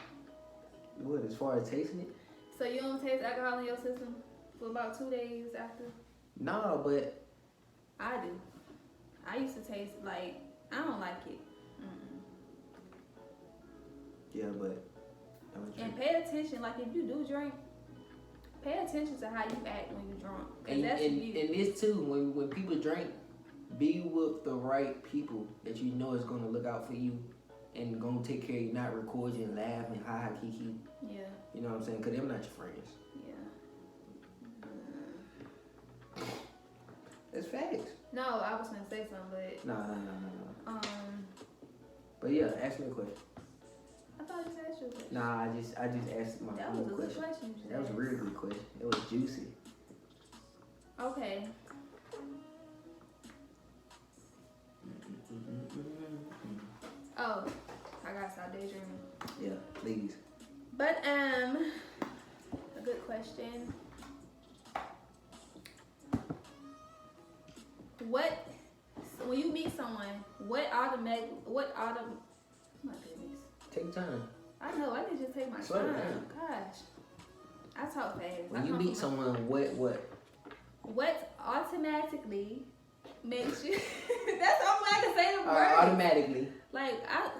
Speaker 2: What, as far as tasting it?
Speaker 1: So you don't taste alcohol in your system for about 2 days after?
Speaker 2: No, but
Speaker 1: I do. I used to taste I don't like it. Mm-mm.
Speaker 2: Yeah, but
Speaker 1: and pay attention. If you do drink, pay attention to how you act when you're drunk.
Speaker 2: And this too, when people drink, be with the right people that you know is gonna look out for you and gonna take care of you, not record you and laugh and ha ha kiki.
Speaker 1: Yeah.
Speaker 2: You know what I'm saying? Cause them not your friends.
Speaker 1: Yeah.
Speaker 2: It's facts.
Speaker 1: No, I was gonna say something, but
Speaker 2: No. But yeah, ask me a question.
Speaker 1: I thought you just asked you a question.
Speaker 2: Nah, I just asked my
Speaker 1: That
Speaker 2: own
Speaker 1: was a
Speaker 2: question.
Speaker 1: good question.
Speaker 2: That was a real good question. It was juicy.
Speaker 1: Okay. Oh, I gotta stop daydreaming.
Speaker 2: Yeah, please.
Speaker 1: But a good question. When you meet someone, my goodness.
Speaker 2: Take time.
Speaker 1: I know, I can just take my
Speaker 2: Slow
Speaker 1: time.
Speaker 2: down.
Speaker 1: Gosh. I talk fast.
Speaker 2: When you meet someone,
Speaker 1: what automatically makes you that's all I can say the word.
Speaker 2: Automatically.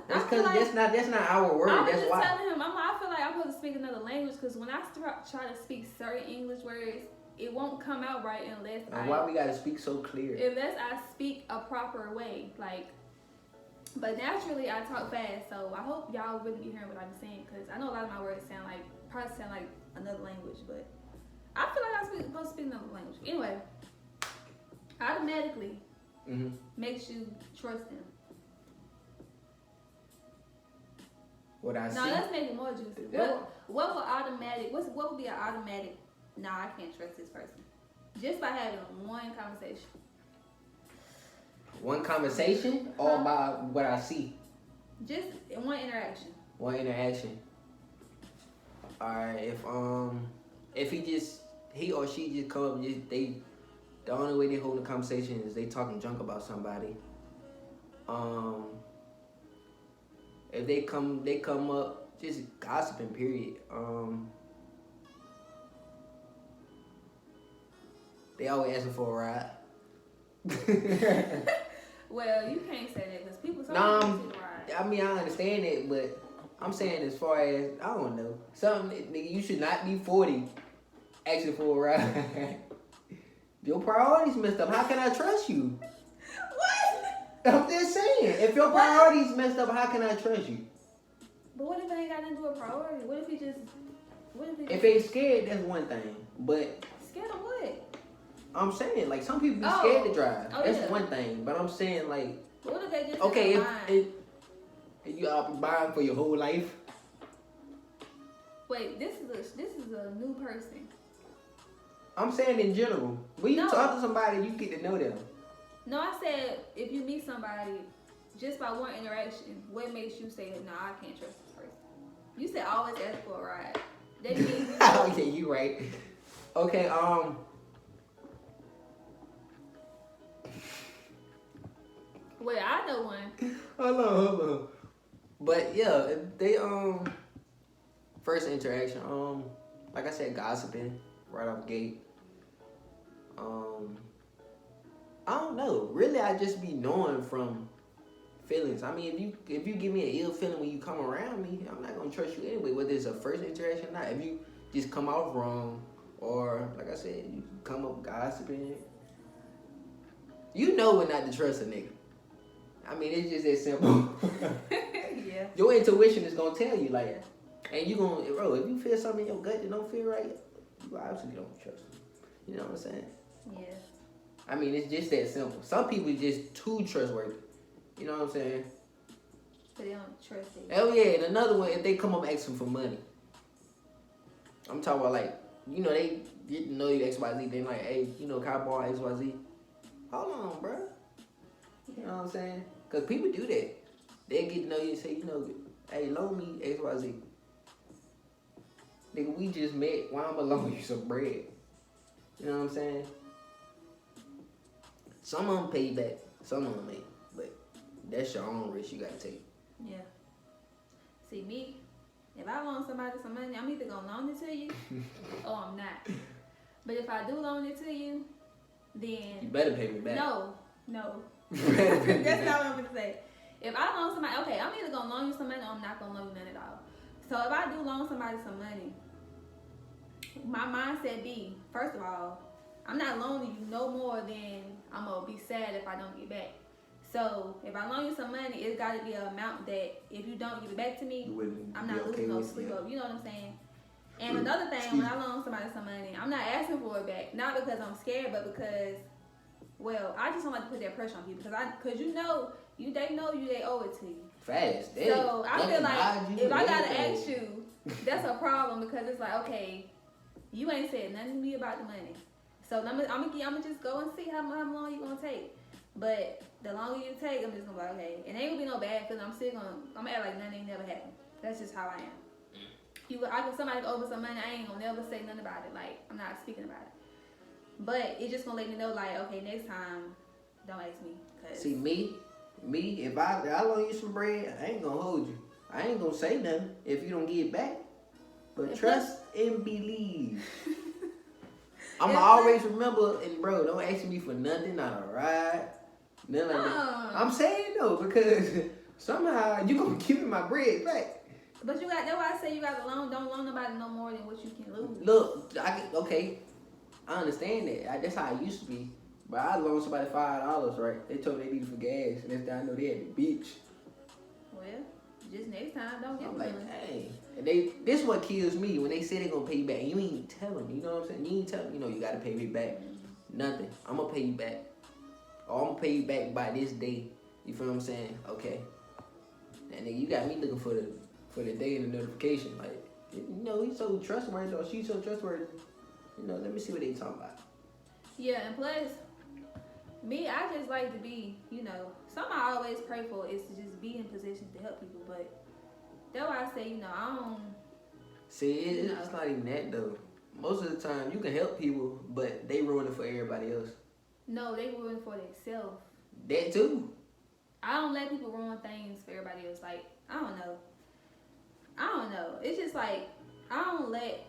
Speaker 2: That's because that's not our word.
Speaker 1: I was
Speaker 2: that's
Speaker 1: just
Speaker 2: why.
Speaker 1: telling him, I feel like I'm supposed to speak another language because when I try to speak certain English words, it won't come out right unless
Speaker 2: why we gotta speak so clear?
Speaker 1: Unless I speak a proper way, But naturally, I talk fast, so I hope y'all really be hearing what I'm saying because I know a lot of my words probably sound like another language, but I feel like I'm supposed to speak another language. Anyway, automatically makes you trust them.
Speaker 2: What I see.
Speaker 1: Now let's make it more juicy. What would be an automatic? Nah, I can't trust this person. Just by having one conversation.
Speaker 2: One conversation, or by what I see.
Speaker 1: Just one interaction.
Speaker 2: One interaction. Alright, if he or she just come up, the only way they hold the conversation is they talking junk about somebody. If they come up just gossiping, period. They always asking for a ride.
Speaker 1: Well, you can't say that because people
Speaker 2: Nah,
Speaker 1: sometimes ride.
Speaker 2: I mean, I understand it, but I'm saying as far as, I don't know, something, nigga, you should not be 40 asking for a ride. Your priorities messed up. How can I trust you?
Speaker 1: What?
Speaker 2: I'm just saying, if your priorities messed up, how can I trust you?
Speaker 1: But what if it ain't got nothing to do with priority? What if he just?
Speaker 2: If they scared, that's one thing. But
Speaker 1: scared of what?
Speaker 2: I'm saying, like, some people be scared to drive.
Speaker 1: Oh,
Speaker 2: That's
Speaker 1: yeah.
Speaker 2: one thing. But I'm saying, like,
Speaker 1: But what if they just
Speaker 2: okay,
Speaker 1: in
Speaker 2: if you out buying for your whole life.
Speaker 1: Wait, this is a new person.
Speaker 2: I'm saying in general. When you
Speaker 1: No.
Speaker 2: talk to somebody, you get to know them.
Speaker 1: No, I said if you meet somebody just by one interaction, what makes you say, "No, I can't trust this person"? You said always ask for a ride. That means you know.
Speaker 2: Okay, you right. Okay,
Speaker 1: Well, I know one.
Speaker 2: hold on. But yeah, if they first interaction, like I said, gossiping right off the gate. I don't know. Really, I just be knowing from feelings. I mean, if you give me an ill feeling when you come around me, I'm not gonna trust you anyway. Whether it's a first interaction or not. If you just come off wrong, or like I said, you come up gossiping, you know when not to trust a nigga. I mean, it's just that simple.
Speaker 1: Yeah.
Speaker 2: Your intuition is gonna tell you, like, and you gonna, bro, if you feel something in your gut that don't feel right, you obviously don't trust them. You know what I'm saying?
Speaker 1: Yeah.
Speaker 2: I mean, it's just that simple. Some people just too trustworthy. You know what I'm saying?
Speaker 1: So they don't trust it.
Speaker 2: Oh yeah, and another one, if they come up asking for money. I'm talking about, like, you know, they get to know you XYZ, they like, hey, you know, can I borrow XYZ? Hold on, bro. You know what I'm saying? Because people do that. They get to know you and say, you know, hey, loan me XYZ. Nigga, we just met. Why I'm gonna loan you some bread? You know what I'm saying? Some of them pay you back. Some of them ain't. But that's your own risk you gotta take.
Speaker 1: Yeah. See me, if I loan somebody some money, I'm either gonna loan it to you or I'm not. But if I do loan it to you, then
Speaker 2: You better pay me back.
Speaker 1: No.
Speaker 2: You better pay me
Speaker 1: That's
Speaker 2: back.
Speaker 1: not what I'm gonna say. If I loan somebody, okay, I'm either gonna loan you some money or I'm not gonna loan you none at all. So if I do loan somebody some money, my mindset be, first of all, I'm not loaning you no more than I'm gonna be sad if I don't get back. So if I loan you some money, it's gotta be an amount that if you don't give it back to me, I'm not losing no sleep over. You know what I'm saying? And another thing, when I loan somebody some money, I'm not asking for it back. Not because I'm scared, but because, well, I just don't like to put that pressure on people. Because they know they owe it to you.
Speaker 2: Fast.
Speaker 1: So I feel like if I gotta ask you, that's a problem because it's like, okay, you ain't said nothing to me about the money. So I'm gonna just go and see how long you gonna take. But the longer you take, I'm just gonna be like, okay, and ain't gonna be no bad feeling. I'm gonna act like nothing ain't never happened. That's just how I am. Somebody go over some money, I ain't gonna never say nothing about it. Like, I'm not speaking about it. But it's just gonna let me know, like, okay, next time, don't ask me.
Speaker 2: See, me, if I loan you some bread, I ain't gonna hold you. I ain't gonna say nothing if you don't get it back. But trust and believe. I'ma always remember, and bro, don't ask me for nothing, not a ride, nothing like that. I'm saying though, because somehow you gonna give me my bread back.
Speaker 1: But that's why I say you got to don't loan nobody no more than what you can lose.
Speaker 2: Look, I understand that. That's how I used to be. But I loaned somebody $5, right? They told me they needed for gas, and next time I know they at the beach.
Speaker 1: Well, just next time, don't get
Speaker 2: I'm
Speaker 1: me.
Speaker 2: like, hey. And this is what kills me when they say they gonna pay you back. And you ain't telling me, you know what I'm saying? You ain't telling me, you gotta pay me back. Nothing. I'm gonna pay you back. Or I'm gonna pay you back by this day. You feel what I'm saying? Okay. And then you got me looking for the day and the notification. Like, he's so trustworthy or she's so trustworthy. Let me see what they talking about.
Speaker 1: Yeah, and plus, me, I just like to be, something I always pray for is to just be in positions to help people. But that's why I say, I don't.
Speaker 2: See, it's not even that though. Most of the time, you can help people, but they ruin it for everybody else.
Speaker 1: No, they ruin it for themselves.
Speaker 2: That too.
Speaker 1: I don't let people ruin things for everybody else. Like, I don't know. It's just like, I don't let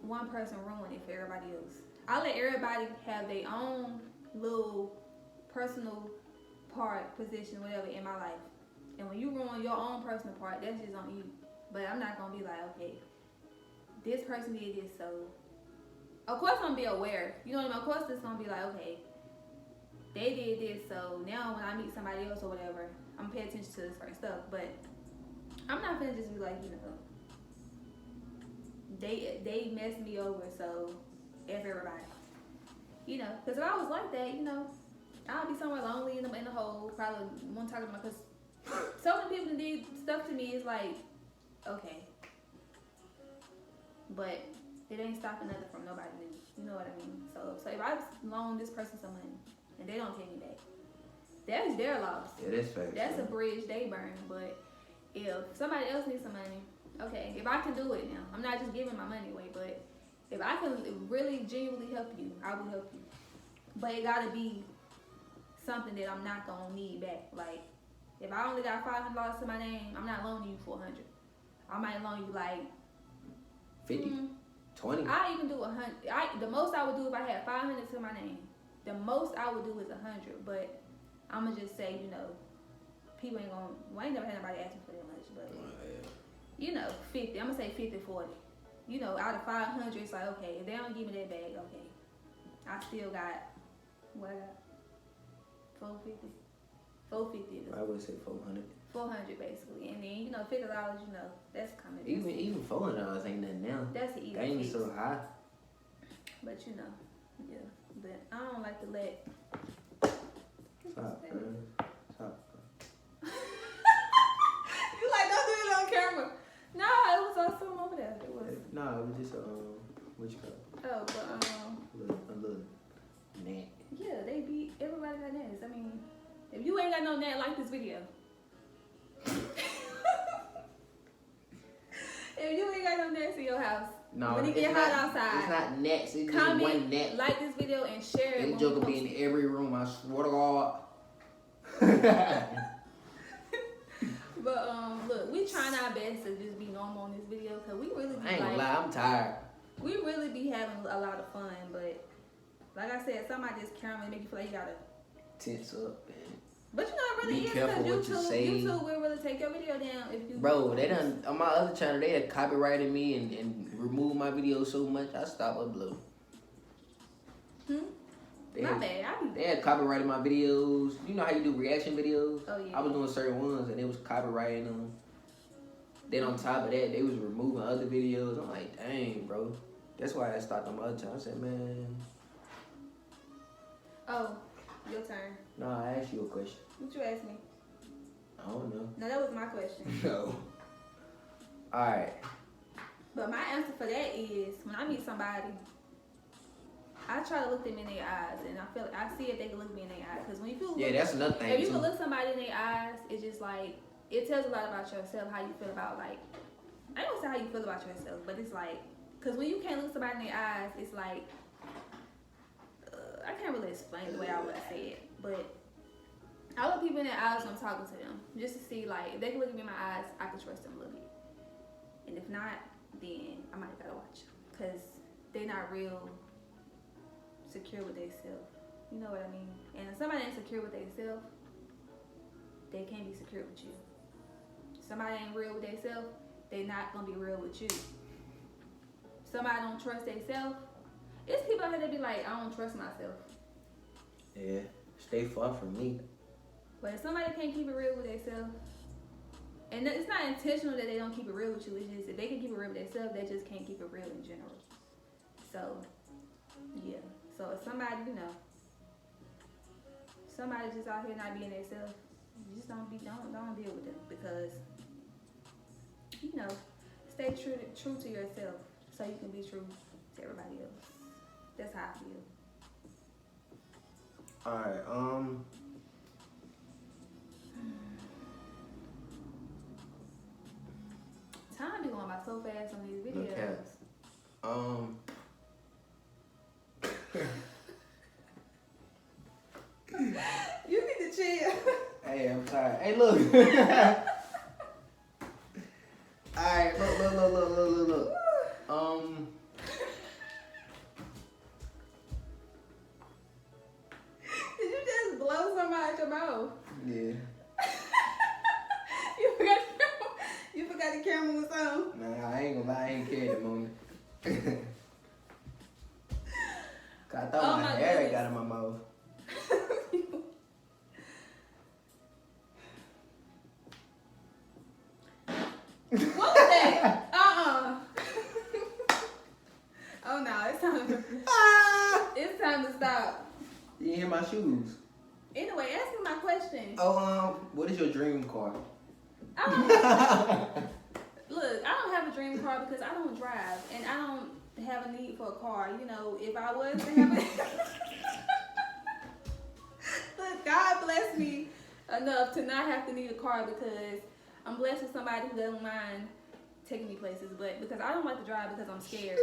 Speaker 1: one person ruin it for everybody else. I let everybody have their own little personal part, position, whatever in my life. And when you ruin your own personal part, that's just on you. But I'm not gonna be like, okay, this person did this, so of course I'm gonna be aware. You know what I mean? Of course it's gonna be like, okay, they did this, so now when I meet somebody else or whatever, I'm gonna pay attention to this certain stuff. But I'm not gonna just be like, you know, they messed me over, so F everybody. You know, because if I was like that, you know, I'll be somewhere lonely in the hole, probably won't talk to my, because so many people that did stuff to me is like, okay. But it ain't stopping nothing from nobody new. You know what I mean? So if I loan this person some money and they don't pay me back, that's their loss.
Speaker 2: Yeah, that's fact.
Speaker 1: That's a bridge they burn. But if somebody else needs some money, okay, if I can do it now, I'm not just giving my money away, but if I can really genuinely help you, I will help you. But it gotta be something that I'm not gonna need back. Like, if I only got $500 to my name, I'm not loaning you $400. I might loan you like
Speaker 2: 50, 20.
Speaker 1: I even do 100. The most I would do if I had 500 to my name, the most I would do is 100. But I'm gonna just say, you know, people ain't gonna. Well, I ain't never had nobody ask me for that much, but you know, 50. I'm gonna say 50, 40. You know, out of 500, it's like, okay, if they don't give me that bag, okay, I still got what I got. 450. 450.
Speaker 2: I would say 400.
Speaker 1: 400 basically, and then you know, $50. You know, that's coming.
Speaker 2: Even $400 ain't nothing now.
Speaker 1: That's an easy.
Speaker 2: They ain't
Speaker 1: fix.
Speaker 2: so high.
Speaker 1: But you know, yeah. But I don't like to let.
Speaker 2: Stop, bro. Stop.
Speaker 1: You like, don't do it on camera. No, it was awesome over there. It was.
Speaker 2: No, it was just what you call it?
Speaker 1: Oh, but
Speaker 2: A little gnat.
Speaker 1: yeah, they beat everybody got gnats. I mean, if you ain't got no gnat, like this video. If you ain't got no gnats in your house,
Speaker 2: No,
Speaker 1: when it get hot outside,
Speaker 2: it's not gnats. It's just
Speaker 1: comment,
Speaker 2: one gnat.
Speaker 1: like this video, and share it.
Speaker 2: That joke will be in every room. I swear to God.
Speaker 1: But look, we trying our best to just be normal on this video, cause we really be
Speaker 2: I ain't gonna
Speaker 1: like,
Speaker 2: lie, I'm tired.
Speaker 1: we really be having a lot of fun. But like I said, somebody just camera make you feel like you gotta
Speaker 2: Tense up.
Speaker 1: But you know, it really
Speaker 2: Be
Speaker 1: is
Speaker 2: careful
Speaker 1: because
Speaker 2: what you say.
Speaker 1: YouTube will really take your video down if you.
Speaker 2: Bro, they done on my other channel. They had copyrighted me and removed my videos so much. I stopped uploading. They had copyrighted my videos. You know how you do reaction videos?
Speaker 1: Oh yeah.
Speaker 2: I was doing certain ones and it was copyrighting them. Then on top of that, they was removing other videos. I'm like, dang, bro. That's why I stopped on my other channel. I said, man.
Speaker 1: Oh, your turn.
Speaker 2: No, I asked you a question.
Speaker 1: What you asked me?
Speaker 2: I don't know.
Speaker 1: No, that was my question.
Speaker 2: No. Alright.
Speaker 1: But my answer for that is when I meet somebody, I try to look them in their eyes, and I see if they can look me in their eyes. Because when you look,
Speaker 2: Yeah, that's another thing.
Speaker 1: if you
Speaker 2: too.
Speaker 1: can look somebody in their eyes, it's just like it tells a lot about yourself, how you feel about like. I don't say how you feel about yourself, but it's like because when you can't look somebody in their eyes, it's like I can't really explain the way I would say it, but I look people in their eyes when I'm talking to them just to see like if they can look at me in my eyes, I can trust them a little bit, and if not, then I might gotta watch them because they're not real secure with themselves. You know what I mean? And if somebody ain't secure with themselves, they can't be secure with you. Somebody ain't real with themselves, they not gonna be real with you. Somebody don't trust themselves. It's people out here that be like, I don't trust myself.
Speaker 2: Yeah, stay far from me.
Speaker 1: But if somebody can't keep it real with themselves, and it's not intentional that they don't keep it real with you, it's just if they can keep it real with themselves, they just can't keep it real in general. So, yeah. So if somebody, you know, somebody just out here not being themselves, just don't deal with them because, you know, stay true to yourself so you can be true to everybody else. That's how I feel.
Speaker 2: Alright,
Speaker 1: Time be going by so fast on these videos.
Speaker 2: Okay.
Speaker 1: You need to chill.
Speaker 2: Hey, I'm tired. Hey, look. Alright, look.
Speaker 1: Did you just blow off.
Speaker 2: Yeah.
Speaker 1: You forgot the camera was on.
Speaker 2: Nah, I ain't gonna lie, I ain't carried the moment. Cause I thought my hair
Speaker 1: goodness.
Speaker 2: got in my mouth.
Speaker 1: What was that? Oh no, it's time to stop.
Speaker 2: You didn't hear my shoes.
Speaker 1: Anyway, ask me my question.
Speaker 2: Oh, what is your dream car?
Speaker 1: I don't look, I don't have a dream car because I don't drive and I don't have a need for a car. You know, if I was to have a look, God bless me enough to not have to need a car because I'm blessed with somebody who doesn't mind taking me places, but because I don't like to drive because I'm scared.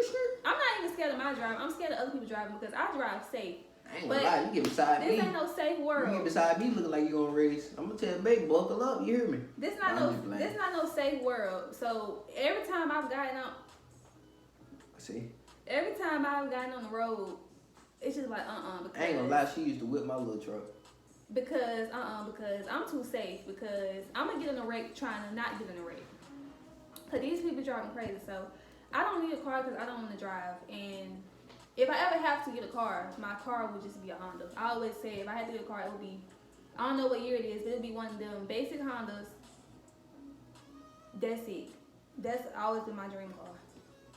Speaker 1: I'm not even scared of my drive. I'm scared of other people driving because I drive safe.
Speaker 2: I ain't gonna lie, you get beside me.
Speaker 1: This ain't no safe world.
Speaker 2: You get beside me looking like you gonna race. I'm gonna tell baby, buckle up, you hear me?
Speaker 1: This not no safe world. So every time I've gotten on on the road, it's just like because
Speaker 2: I ain't gonna lie, she used to whip my little truck.
Speaker 1: Because I'm too safe because I'm gonna get in a wreck trying to not get in a wreck. Cause these people driving crazy, so I don't need a car because I don't want to drive. And if I ever have to get a car, my car would just be a Honda. I always say if I had to get a car, it would be, I don't know what year it is, but it would be one of them basic Hondas. That's it. That's always been my dream car.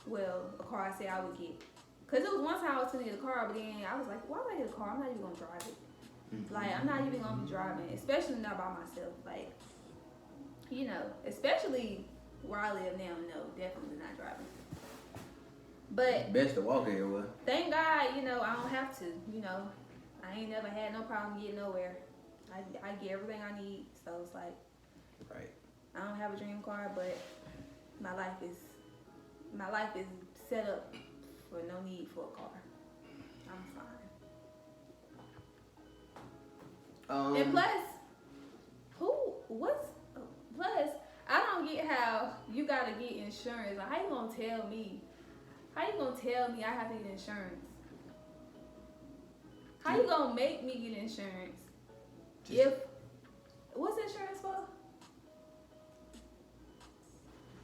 Speaker 1: Well, a car I said I would get. Cause it was one time I was to get a car, but then I was like, why would I get a car? I'm not even gonna drive it. Like I'm not even gonna be driving, especially not by myself. Like, you know, especially where I live now, no, definitely not driving. But
Speaker 2: best to walk everywhere.
Speaker 1: Thank God, you know, I don't have to. You know, I ain't never had no problem getting nowhere. I get everything I need, so it's like,
Speaker 2: right.
Speaker 1: I don't have a dream car, but my life is set up for no need for a car. I'm fine. And plus, I don't get how you gotta get insurance. Like, how you gonna tell me I have to get insurance? How you gonna make me get insurance? What's insurance for?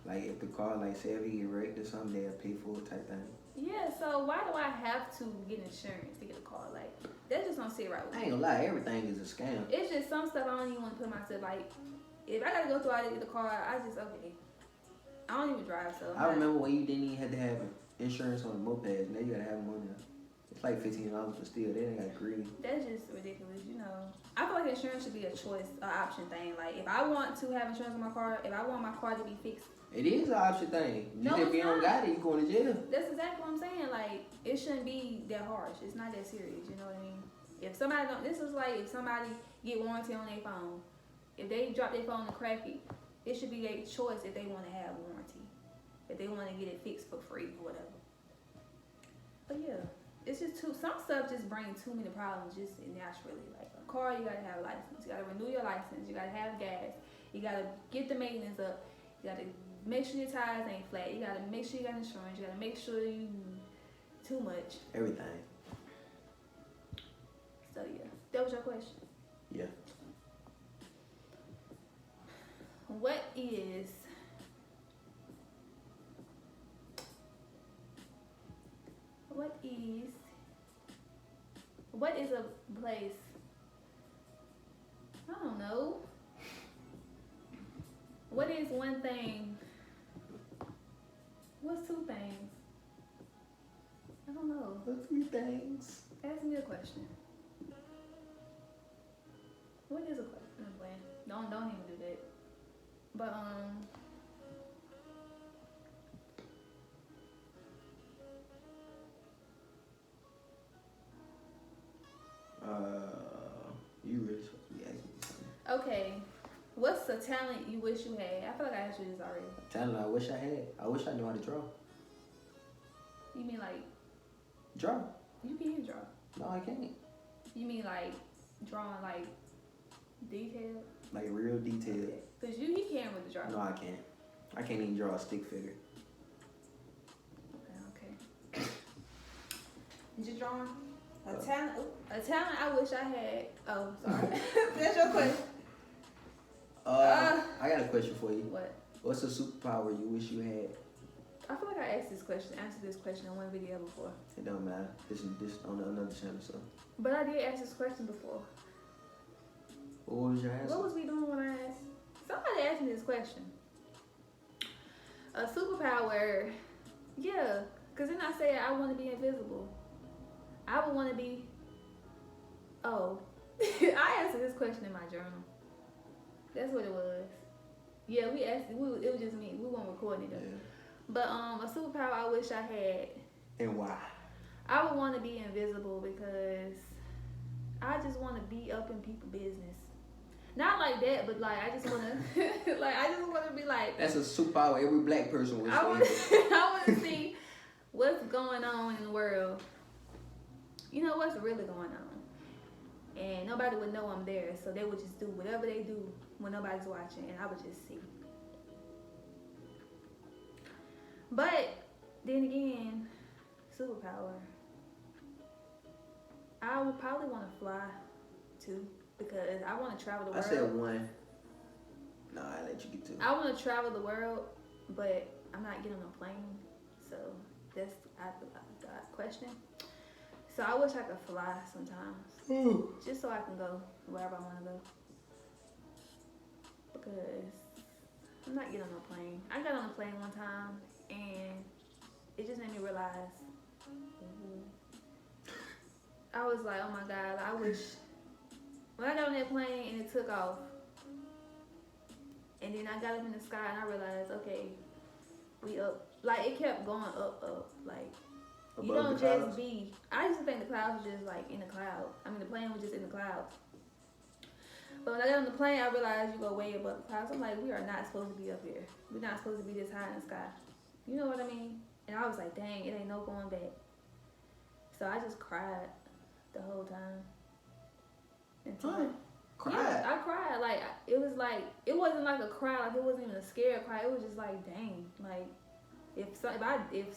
Speaker 2: Like if the car, like say if you get wrecked or something, they'll pay for it type thing.
Speaker 1: Yeah, so why do I have to get insurance to get a car? Like, that just don't sit right with me.
Speaker 2: I ain't gonna lie, everything is a scam.
Speaker 1: It's just some stuff I don't even want to put myself, like, if I gotta go through all to get the car, I don't even drive, so.
Speaker 2: I remember when you didn't even have to have insurance on the mopeds. Now you gotta have them on there. It's like $15, but still, they ain't got greedy.
Speaker 1: That's just ridiculous, you know. I feel like insurance should be a choice, an option thing. Like, if I want to have insurance on my car, if I want my car to be fixed.
Speaker 2: It is an option thing.
Speaker 1: No,
Speaker 2: if you don't got it, you going to jail.
Speaker 1: That's exactly what I'm saying. Like, it shouldn't be that harsh. It's not that serious, you know what I mean? If somebody this is like if somebody get warranty on their phone. If they drop their phone and crack it should be their choice if they want to have warranty. If they want to get it fixed for free or whatever. But yeah, it's just some stuff just brings too many problems just naturally. Like a car, you gotta have a license. You gotta renew your license. You gotta have gas. You gotta get the maintenance up. You gotta make sure your tires ain't flat. You gotta make sure you got insurance. You gotta make sure you too much.
Speaker 2: Everything.
Speaker 1: So yeah, that was your question.
Speaker 2: Yeah.
Speaker 1: What is a place? I don't know. What is one thing? What's two things? I don't know.
Speaker 2: What's 3 things?
Speaker 1: Ask me a question. What is a question? I'm playing. Don't even do that. But
Speaker 2: you really supposed to be asking me something.
Speaker 1: okay. What's a talent you wish you had? I feel like I asked you this already.
Speaker 2: Talent I wish I had. I wish I knew how to draw.
Speaker 1: You mean like
Speaker 2: Draw?
Speaker 1: you can't draw?
Speaker 2: No, I can't.
Speaker 1: You mean like drawing like detail?
Speaker 2: Like real detail.
Speaker 1: Cause he can't really draw.
Speaker 2: No, I can't. I can't even draw a stick figure.
Speaker 1: Okay. Just drawing? A talent I wish I had. Oh, sorry. That's your question.
Speaker 2: I got a question for you.
Speaker 1: What?
Speaker 2: What's a superpower you wish you had?
Speaker 1: I feel like I answered this question in one video before.
Speaker 2: It don't matter. This on another channel, so.
Speaker 1: But I did ask this question before.
Speaker 2: What was your answer?
Speaker 1: What was we doing when I asked? Somebody asked me this question. A superpower, yeah. Cause then I said I want to be invisible. I would want to be. Oh, I answered this question in my journal. That's what it was. Yeah, we asked. It was just me. We weren't recording it though.
Speaker 2: Yeah.
Speaker 1: But a superpower I wish I had.
Speaker 2: And why?
Speaker 1: I would want to be invisible because I just want to be up in people's business. Not like that, but like I just want to, like I just want to be like.
Speaker 2: That's a superpower. Every black person would
Speaker 1: I
Speaker 2: say.
Speaker 1: want to see what's going on in the world. You know what's really going on, and nobody would know I'm there, so they would just do whatever they do when nobody's watching, and I would just see. But then again, superpower. I would probably want to fly too because I want to travel the world.
Speaker 2: I said one. No, I let you get two.
Speaker 1: I want to travel the world, but I'm not getting on a plane, so that's God's question. So I wish I could fly sometimes, just so I can go wherever I want to go. Because I'm not getting on a plane. I got on a plane one time, and it just made me realize. I was like, oh my God, I wish. When I got on that plane and it took off, and then I got up in the sky and I realized, okay, we up. Like it kept going up, like.
Speaker 2: Above
Speaker 1: You don't
Speaker 2: the clouds?
Speaker 1: just be. I used to think the clouds were just like in the clouds. I mean, the plane was just in the clouds. But when I got on the plane, I realized you go way above the clouds. I'm like, we are not supposed to be up here. We're not supposed to be this high in the sky. You know what I mean? And I was like, dang, it ain't no going back. So I just cried the whole time.
Speaker 2: Cried?
Speaker 1: Yeah, I cried. Like it was like it wasn't like a cry. Like it wasn't even a scared cry. It was just like, dang, like. If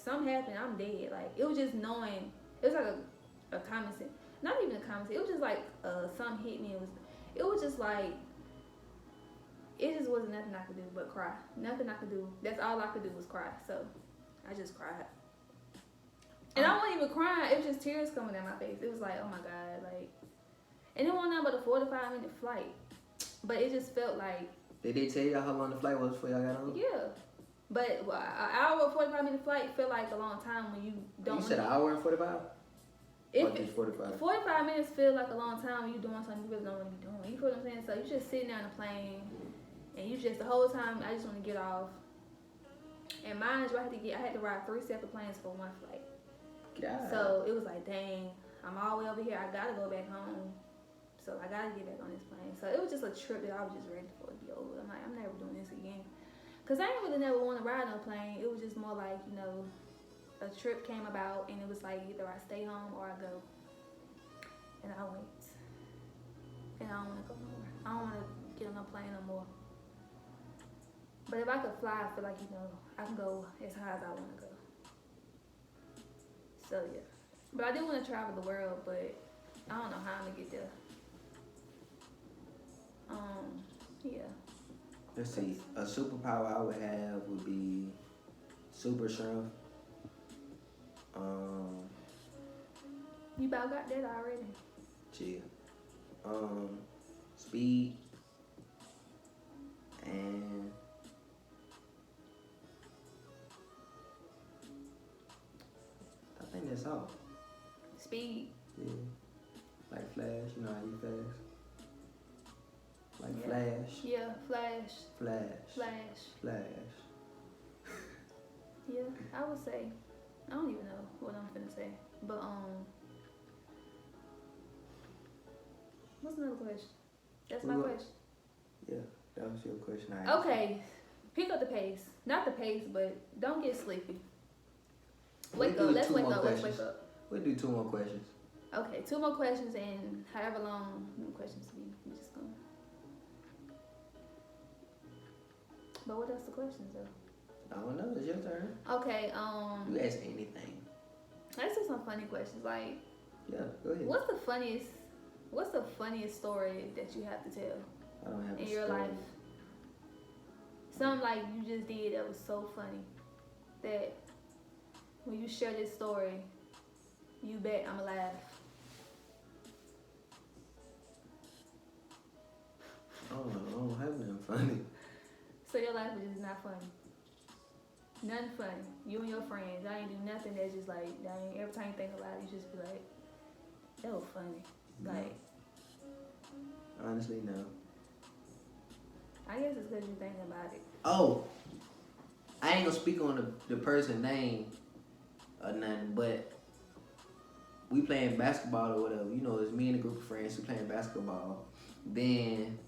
Speaker 1: something happened, I'm dead. Like it was just knowing. It was like a common sense. Not even a common sense. It was just like something hit me. It was just like it just wasn't nothing I could do but cry. Nothing I could do. That's all I could do was cry. So I just cried. And I wasn't even crying. It was just tears coming down my face. It was like, oh my God, like. And it wasn't nothing but a 45-minute flight. But it just felt like.
Speaker 2: Did they tell y'all how long the flight was before y'all got on?
Speaker 1: Yeah. But an hour 45-minute flight feel like a long time when you don't.
Speaker 2: You said an hour and 45? Or just 45?
Speaker 1: 45 minutes feel like a long time when you're doing something you really don't want to be doing. You feel what I'm saying? So you just sitting there on the plane, and you just the whole time I just want to get off. And mind you, I had to ride 3 separate planes for one flight.
Speaker 2: God.
Speaker 1: So it was like, dang, I'm all the way over here. I gotta go back home. So I gotta get back on this plane. So it was just a trip that I was just ready for it to be over. I'm like, I'm never doing this again. Cause I ain't really never want to ride on a plane. It was just more like, you know, a trip came about and it was like either I stay home or I go. And I went. And I don't want to go no more. I don't want to get on a plane no more. But if I could fly, I feel like, you know, I can go as high as I want to go. So yeah. But I do want to travel the world, but I don't know how I'm gonna get there. Yeah.
Speaker 2: Let's see. A superpower I would have would be super strength.
Speaker 1: You about got that already.
Speaker 2: Chill. Speed. And I think that's all.
Speaker 1: Speed.
Speaker 2: Yeah. Like Flash, you know how you fast? Like
Speaker 1: Yeah.
Speaker 2: Flash.
Speaker 1: Yeah, Flash.
Speaker 2: Flash.
Speaker 1: Yeah, I would say. I don't even know what I'm finna say. But what's another question? That's my question.
Speaker 2: Yeah, that was your question.
Speaker 1: Okay. Pick up the pace. Not the pace, but don't get sleepy. Wake up. Let's wake up. Let's wake up.
Speaker 2: We'll do 2 more questions.
Speaker 1: Okay, 2 more questions, and however long the questions be, we just gonna. But what else the questions though?
Speaker 2: I don't know. It's your turn.
Speaker 1: Okay.
Speaker 2: You ask anything.
Speaker 1: Let's do some funny questions. Like,
Speaker 2: Yeah, go ahead.
Speaker 1: What's the funniest story that you have to tell
Speaker 2: I don't have
Speaker 1: in
Speaker 2: a
Speaker 1: your
Speaker 2: story.
Speaker 1: life? Something like you just did that was so funny that when you share this story, you bet I'ma laugh.
Speaker 2: I don't have nothing funny.
Speaker 1: So your life was just not funny. Nothing funny. You and your friends, I ain't do nothing that's just like, dang, every time you think about it, you just be like, that was funny. Like,
Speaker 2: Honestly, no.
Speaker 1: I guess it's because you're thinking about it.
Speaker 2: Oh, I ain't gonna speak on the person's name or nothing, but we playing basketball or whatever. You know, it's me and a group of friends who playing basketball. Then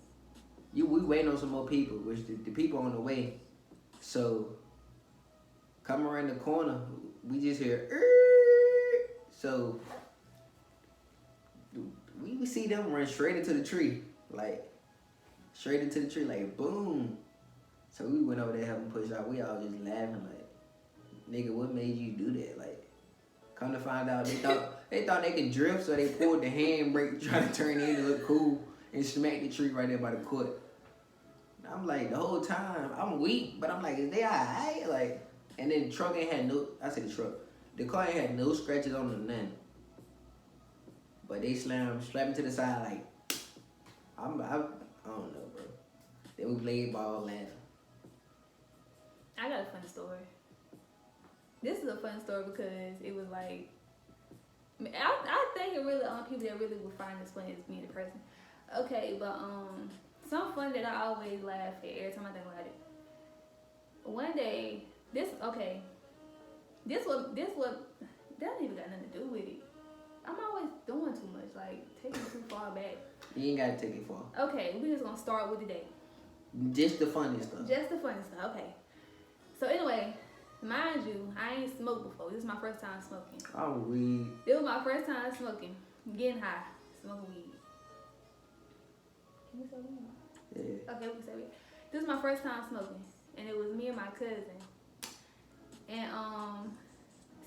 Speaker 2: we waiting on some more people, which the people on the way. So come around the corner, we just hear. So we see them run straight into the tree, like boom. So we went over there helping push out. We all just laughing like, nigga, what made you do that? Like, come to find out, they thought they could drift, so they pulled the handbrake trying to turn in to look cool and smacked the tree right there by the court. I'm like, the whole time, I'm weak, but I'm like, is they alright? Like, and then the truck ain't had no, I said the truck, the car ain't had no scratches on it, nothing. But they slapped me to the side like, I don't know, bro. Then we played ball laughing.
Speaker 1: I got a funny story. This is a fun story because it was like, I think it really on people that really would find this funny as me, the person. Okay, but something funny that I always laugh at every time I think about it. One day, this what that don't even got nothing to do with it. I'm always doing too much, like taking it too far back.
Speaker 2: You ain't gotta take it far.
Speaker 1: Okay, we just gonna start with the day.
Speaker 2: Just the funny stuff.
Speaker 1: Just the funny stuff. Okay. So anyway, mind you, I ain't smoked before. This is my first time smoking.
Speaker 2: I'm weed.
Speaker 1: It was my first time smoking, getting high, smoking weed. Can we say weed?
Speaker 2: Yeah.
Speaker 1: Okay, we can say weed. This is my first time smoking, and it was me and my cousin. And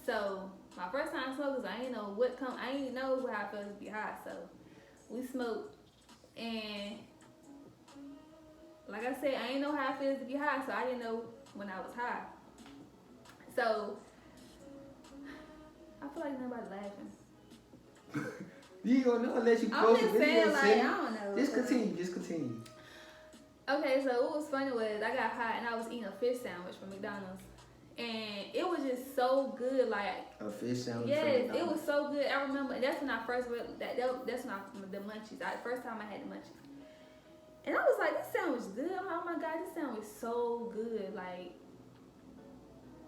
Speaker 1: so my first time smoking, I ain't know I ain't know how I felt to be high. So we smoked, and like I said, I ain't know how it feels to be high, so I didn't know when I was high. So I feel like nobody laughing.
Speaker 2: You ain't gonna know unless you
Speaker 1: I'm
Speaker 2: close
Speaker 1: just
Speaker 2: the video.
Speaker 1: saying, like, I don't know.
Speaker 2: Just continue.
Speaker 1: Okay, so what was funny was I got high and I was eating a fish sandwich from McDonald's. And it was just so good, like
Speaker 2: A fish sandwich.
Speaker 1: yes, it was so good. I remember, and that's when I first read that's when the munchies. First time I had the munchies, and I was like, this sandwich good. I'm like, oh my god, this sandwich so good. Like,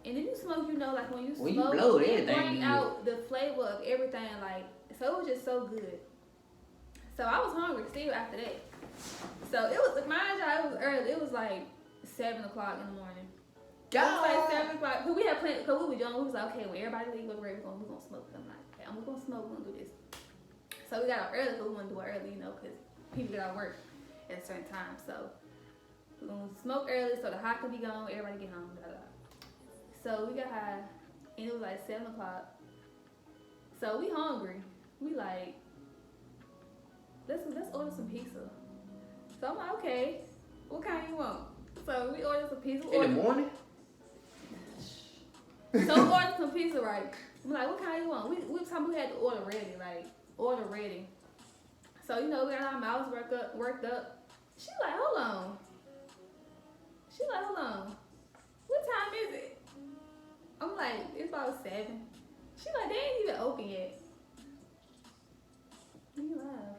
Speaker 1: and then you smoke, you know, like when you
Speaker 2: When
Speaker 1: smoke,
Speaker 2: you blow,
Speaker 1: it
Speaker 2: everything
Speaker 1: bring
Speaker 2: good.
Speaker 1: out the flavor of everything. Like, so it was just so good. So I was hungry still after that. So it was, mind you, it was early. It was like 7 o'clock in the morning. It was like 7 o'clock. Cause we had planned, cause we were young. We was like, okay, when everybody leave, go to break, we're gonna smoke. I'm like, okay, we're gonna smoke. We're gonna do this. So we got out early, cause we want to do it early, you know, cause people get out of work at a certain time. So we're gonna smoke early so the high can be gone. Everybody get home. Blah, blah. So we got high, and it was like 7 o'clock. So we hungry. We like, let's order some pizza. So I'm like, okay, what kind you want? So we ordered some pizza.
Speaker 2: In the morning?
Speaker 1: So we ordered some pizza, right? I'm like, what kind you want? We had to order ready. So, you know, we got our mouths worked up. She like, hold on. What time is it? I'm like, it's about 7. She like, they ain't even open yet. You laugh.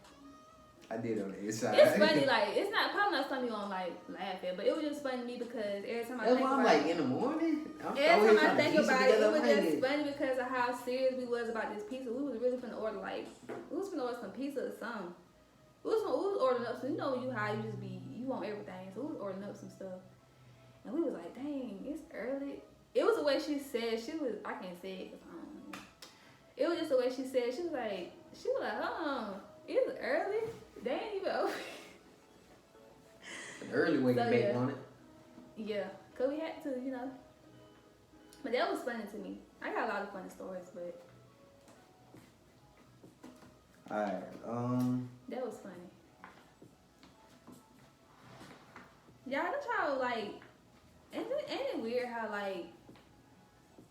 Speaker 2: I did on the inside.
Speaker 1: It's funny, like, it's probably not something you gonna like laugh at, but it was just funny to me because every time I
Speaker 2: That's
Speaker 1: think
Speaker 2: why I'm
Speaker 1: about
Speaker 2: like, in the morning?
Speaker 1: every time I think about it, it was
Speaker 2: like
Speaker 1: just funny because of how serious we was about this pizza. We was really finna order some pizza or something. We was ordering up some, you know, when you high, you want everything. So we was ordering up some stuff. And we was like, dang, it's early. It was the way she said, I can't say it because I don't know. It was just the way she said, she was like, hold on, it's early? They ain't even open.
Speaker 2: An early way to
Speaker 1: So,
Speaker 2: bake
Speaker 1: yeah.
Speaker 2: on it.
Speaker 1: Yeah, because we had to, you know. But that was funny to me. I got a lot of funny stories, but
Speaker 2: Alright,
Speaker 1: That was funny. Y'all, don't y'all like? Ain't it weird how like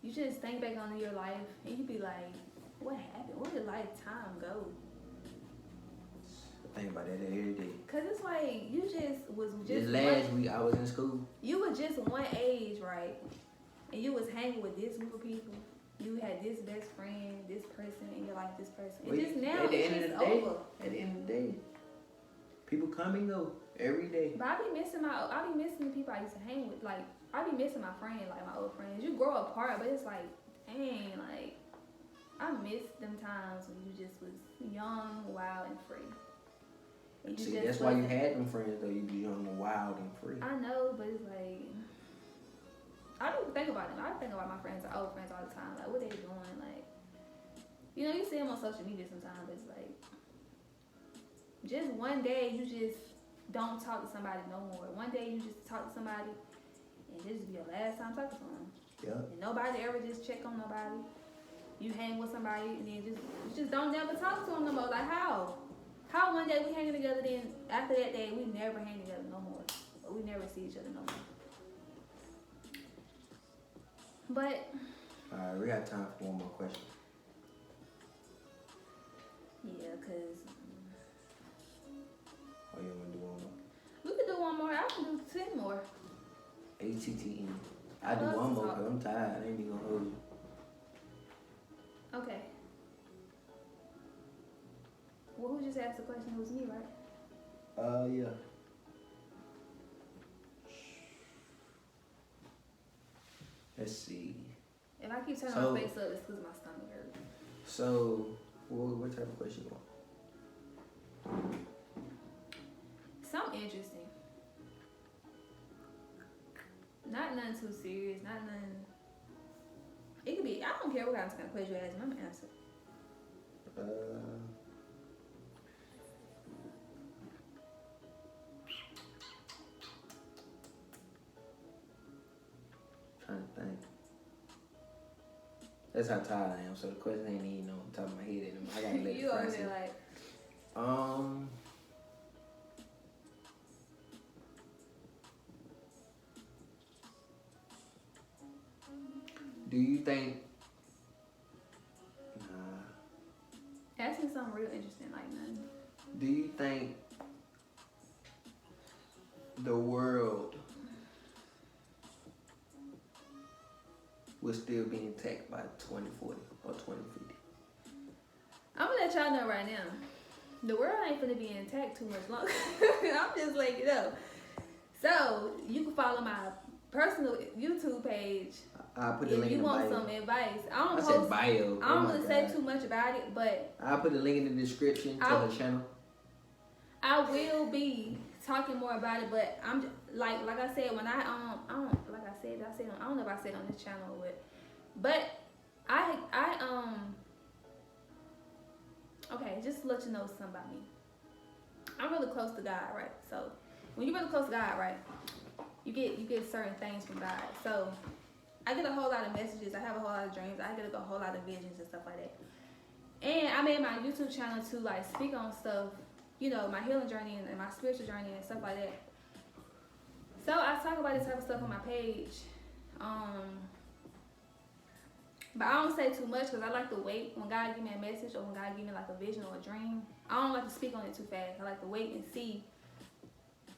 Speaker 1: you just think back on your life and you be like, what happened? Where did lifetime go?
Speaker 2: I think about that every day.
Speaker 1: Cause it's like you just
Speaker 2: Just last week I was in school.
Speaker 1: You were just one age, right? And you was hanging with this group of people. You had this best friend, this person in your life, this person. And just now,
Speaker 2: at the
Speaker 1: it's
Speaker 2: end of
Speaker 1: just
Speaker 2: the day,
Speaker 1: over.
Speaker 2: At the end of the day, people come and go every day.
Speaker 1: But I be missing the people I used to hang with. Like I be missing my friends, like my old friends. You grow apart, but it's like, dang, like I miss them times when you just was young, wild, and free. And you
Speaker 2: See,
Speaker 1: just
Speaker 2: that's why you
Speaker 1: wasn't-
Speaker 2: had them friends though. You be young and wild and free.
Speaker 1: I know, but it's like I don't think about them. I think about my friends, our old friends, all the time. Like what they doing, like you know, you see them on social media sometimes, but it's like just one day you just don't talk to somebody no more. One day you just talk to somebody, and this will be your last time talking to them.
Speaker 2: Yeah.
Speaker 1: And nobody ever just check on nobody. You hang with somebody and then you just don't never talk to them no more. Like how? How one day we hanging together, then after that day we never hang together no more. Or we never see each other no more. But
Speaker 2: Alright, we got time for one more question.
Speaker 1: yeah, cause
Speaker 2: Oh, you wanna do one more?
Speaker 1: we could do one more. I can do 10 more.
Speaker 2: ATTN. I do
Speaker 1: love
Speaker 2: one
Speaker 1: to
Speaker 2: more
Speaker 1: talk.
Speaker 2: because I'm tired. I ain't even gonna hold you.
Speaker 1: Okay. Well, who just asked the question? It was me, right?
Speaker 2: Yeah. Let's see.
Speaker 1: If I keep turning
Speaker 2: So-
Speaker 1: my face up, it's because my stomach hurts.
Speaker 2: So, what type of question you want?
Speaker 1: Something interesting. Not nothing too serious. Not nothing. It could be. I don't care what kind of question you ask me. I'm gonna answer.
Speaker 2: Trying to think. That's how tired I am. So the question ain't even on top of my head anymore. I gotta let
Speaker 1: You
Speaker 2: it
Speaker 1: over
Speaker 2: process.
Speaker 1: there like,
Speaker 2: Do you think? Nah.
Speaker 1: ask me something real interesting, like nothing.
Speaker 2: Do you think the world will still be intact by 2040 or 2050?
Speaker 1: I'm gonna let y'all know right now. The world ain't gonna be intact too much longer. I'm just letting you know. So you can follow my personal YouTube page
Speaker 2: I'll put the
Speaker 1: if
Speaker 2: link
Speaker 1: you
Speaker 2: in the
Speaker 1: want
Speaker 2: bio.
Speaker 1: some advice. I
Speaker 2: I
Speaker 1: don't
Speaker 2: said
Speaker 1: post.
Speaker 2: bio.
Speaker 1: I don't really say too much about it, but
Speaker 2: I'll put the link in the description to her channel.
Speaker 1: I will be talking more about it. But I'm just, like I said, when I don't like I said I don't know if I said on this channel or what, but I okay, just to let you know something about me. I'm really close to God, right? So when you're really close to God, right, you get certain things from God. So I get a whole lot of messages. I have a whole lot of dreams. I get a whole lot of visions and stuff like that. And I made my YouTube channel to like speak on stuff, you know, my healing journey and my spiritual journey and stuff like that. So I talk about this type of stuff on my page. But I don't say too much because I like to wait when God give me a message or when God give me like a vision or a dream. I don't like to speak on it too fast. I like to wait and see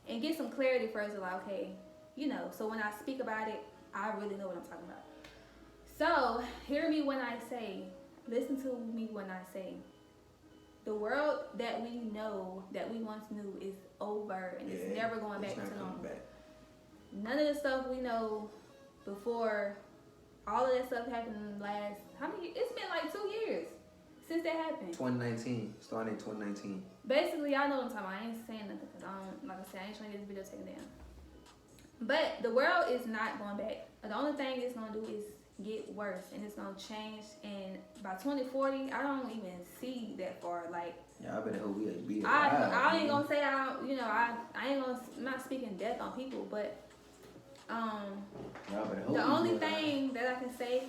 Speaker 1: and get some clarity first. Like, okay, you know, so when I speak about it, I really know what I'm talking about. So hear me when I say, listen to me when I say, the world that we know, that we once knew is over and it's never going back to normal. None of the stuff we know before all of that stuff happened last, how many years? It's been like 2 years since that happened.
Speaker 2: 2019, starting in 2019.
Speaker 1: Basically, I know what I'm talking about. I ain't saying nothing because I don't, like I said, I ain't trying to get this video taken down. But the world is not going back. The only thing it's going to do is get worse and it's going to change. And by 2040, I don't even see that far. Like,
Speaker 2: Yeah, I better hope we be
Speaker 1: I ain't gonna say I'm not speaking death on people, but the only thing that I can say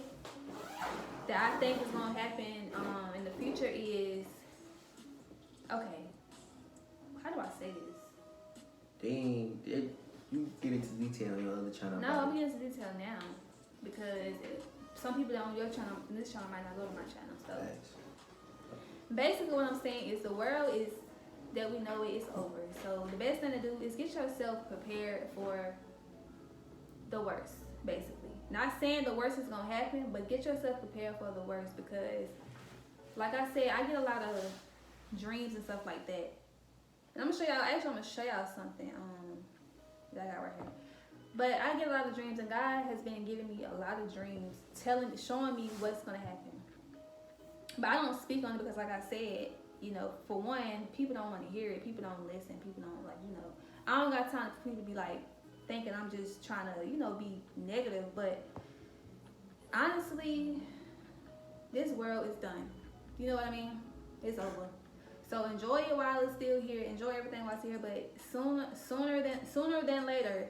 Speaker 1: that I think is gonna happen in the future is Okay, how do I say this?
Speaker 2: You get into detail on your other channel.
Speaker 1: No, I'm getting into detail now because some people that on your channel, this channel might not go to my channel. So basically, what I'm saying is the world is that we know it is over. So the best thing to do is get yourself prepared for the worst. Basically, not saying the worst is gonna happen, but get yourself prepared for the worst because, like I said, I get a lot of dreams and stuff like that. And I'm gonna show y'all. Actually, I'm gonna show y'all something. That I got right here. But I get a lot of dreams, and God has been giving me a lot of dreams, showing me what's gonna happen. But I don't speak on it because, like I said, you know, for one, people don't want to hear it. People don't listen. People don't I don't got time for people to be like thinking I'm just trying to, be negative. But honestly, this world is done. You know what I mean? It's over. So enjoy it while it's still here. Enjoy everything while it's here. But sooner than later,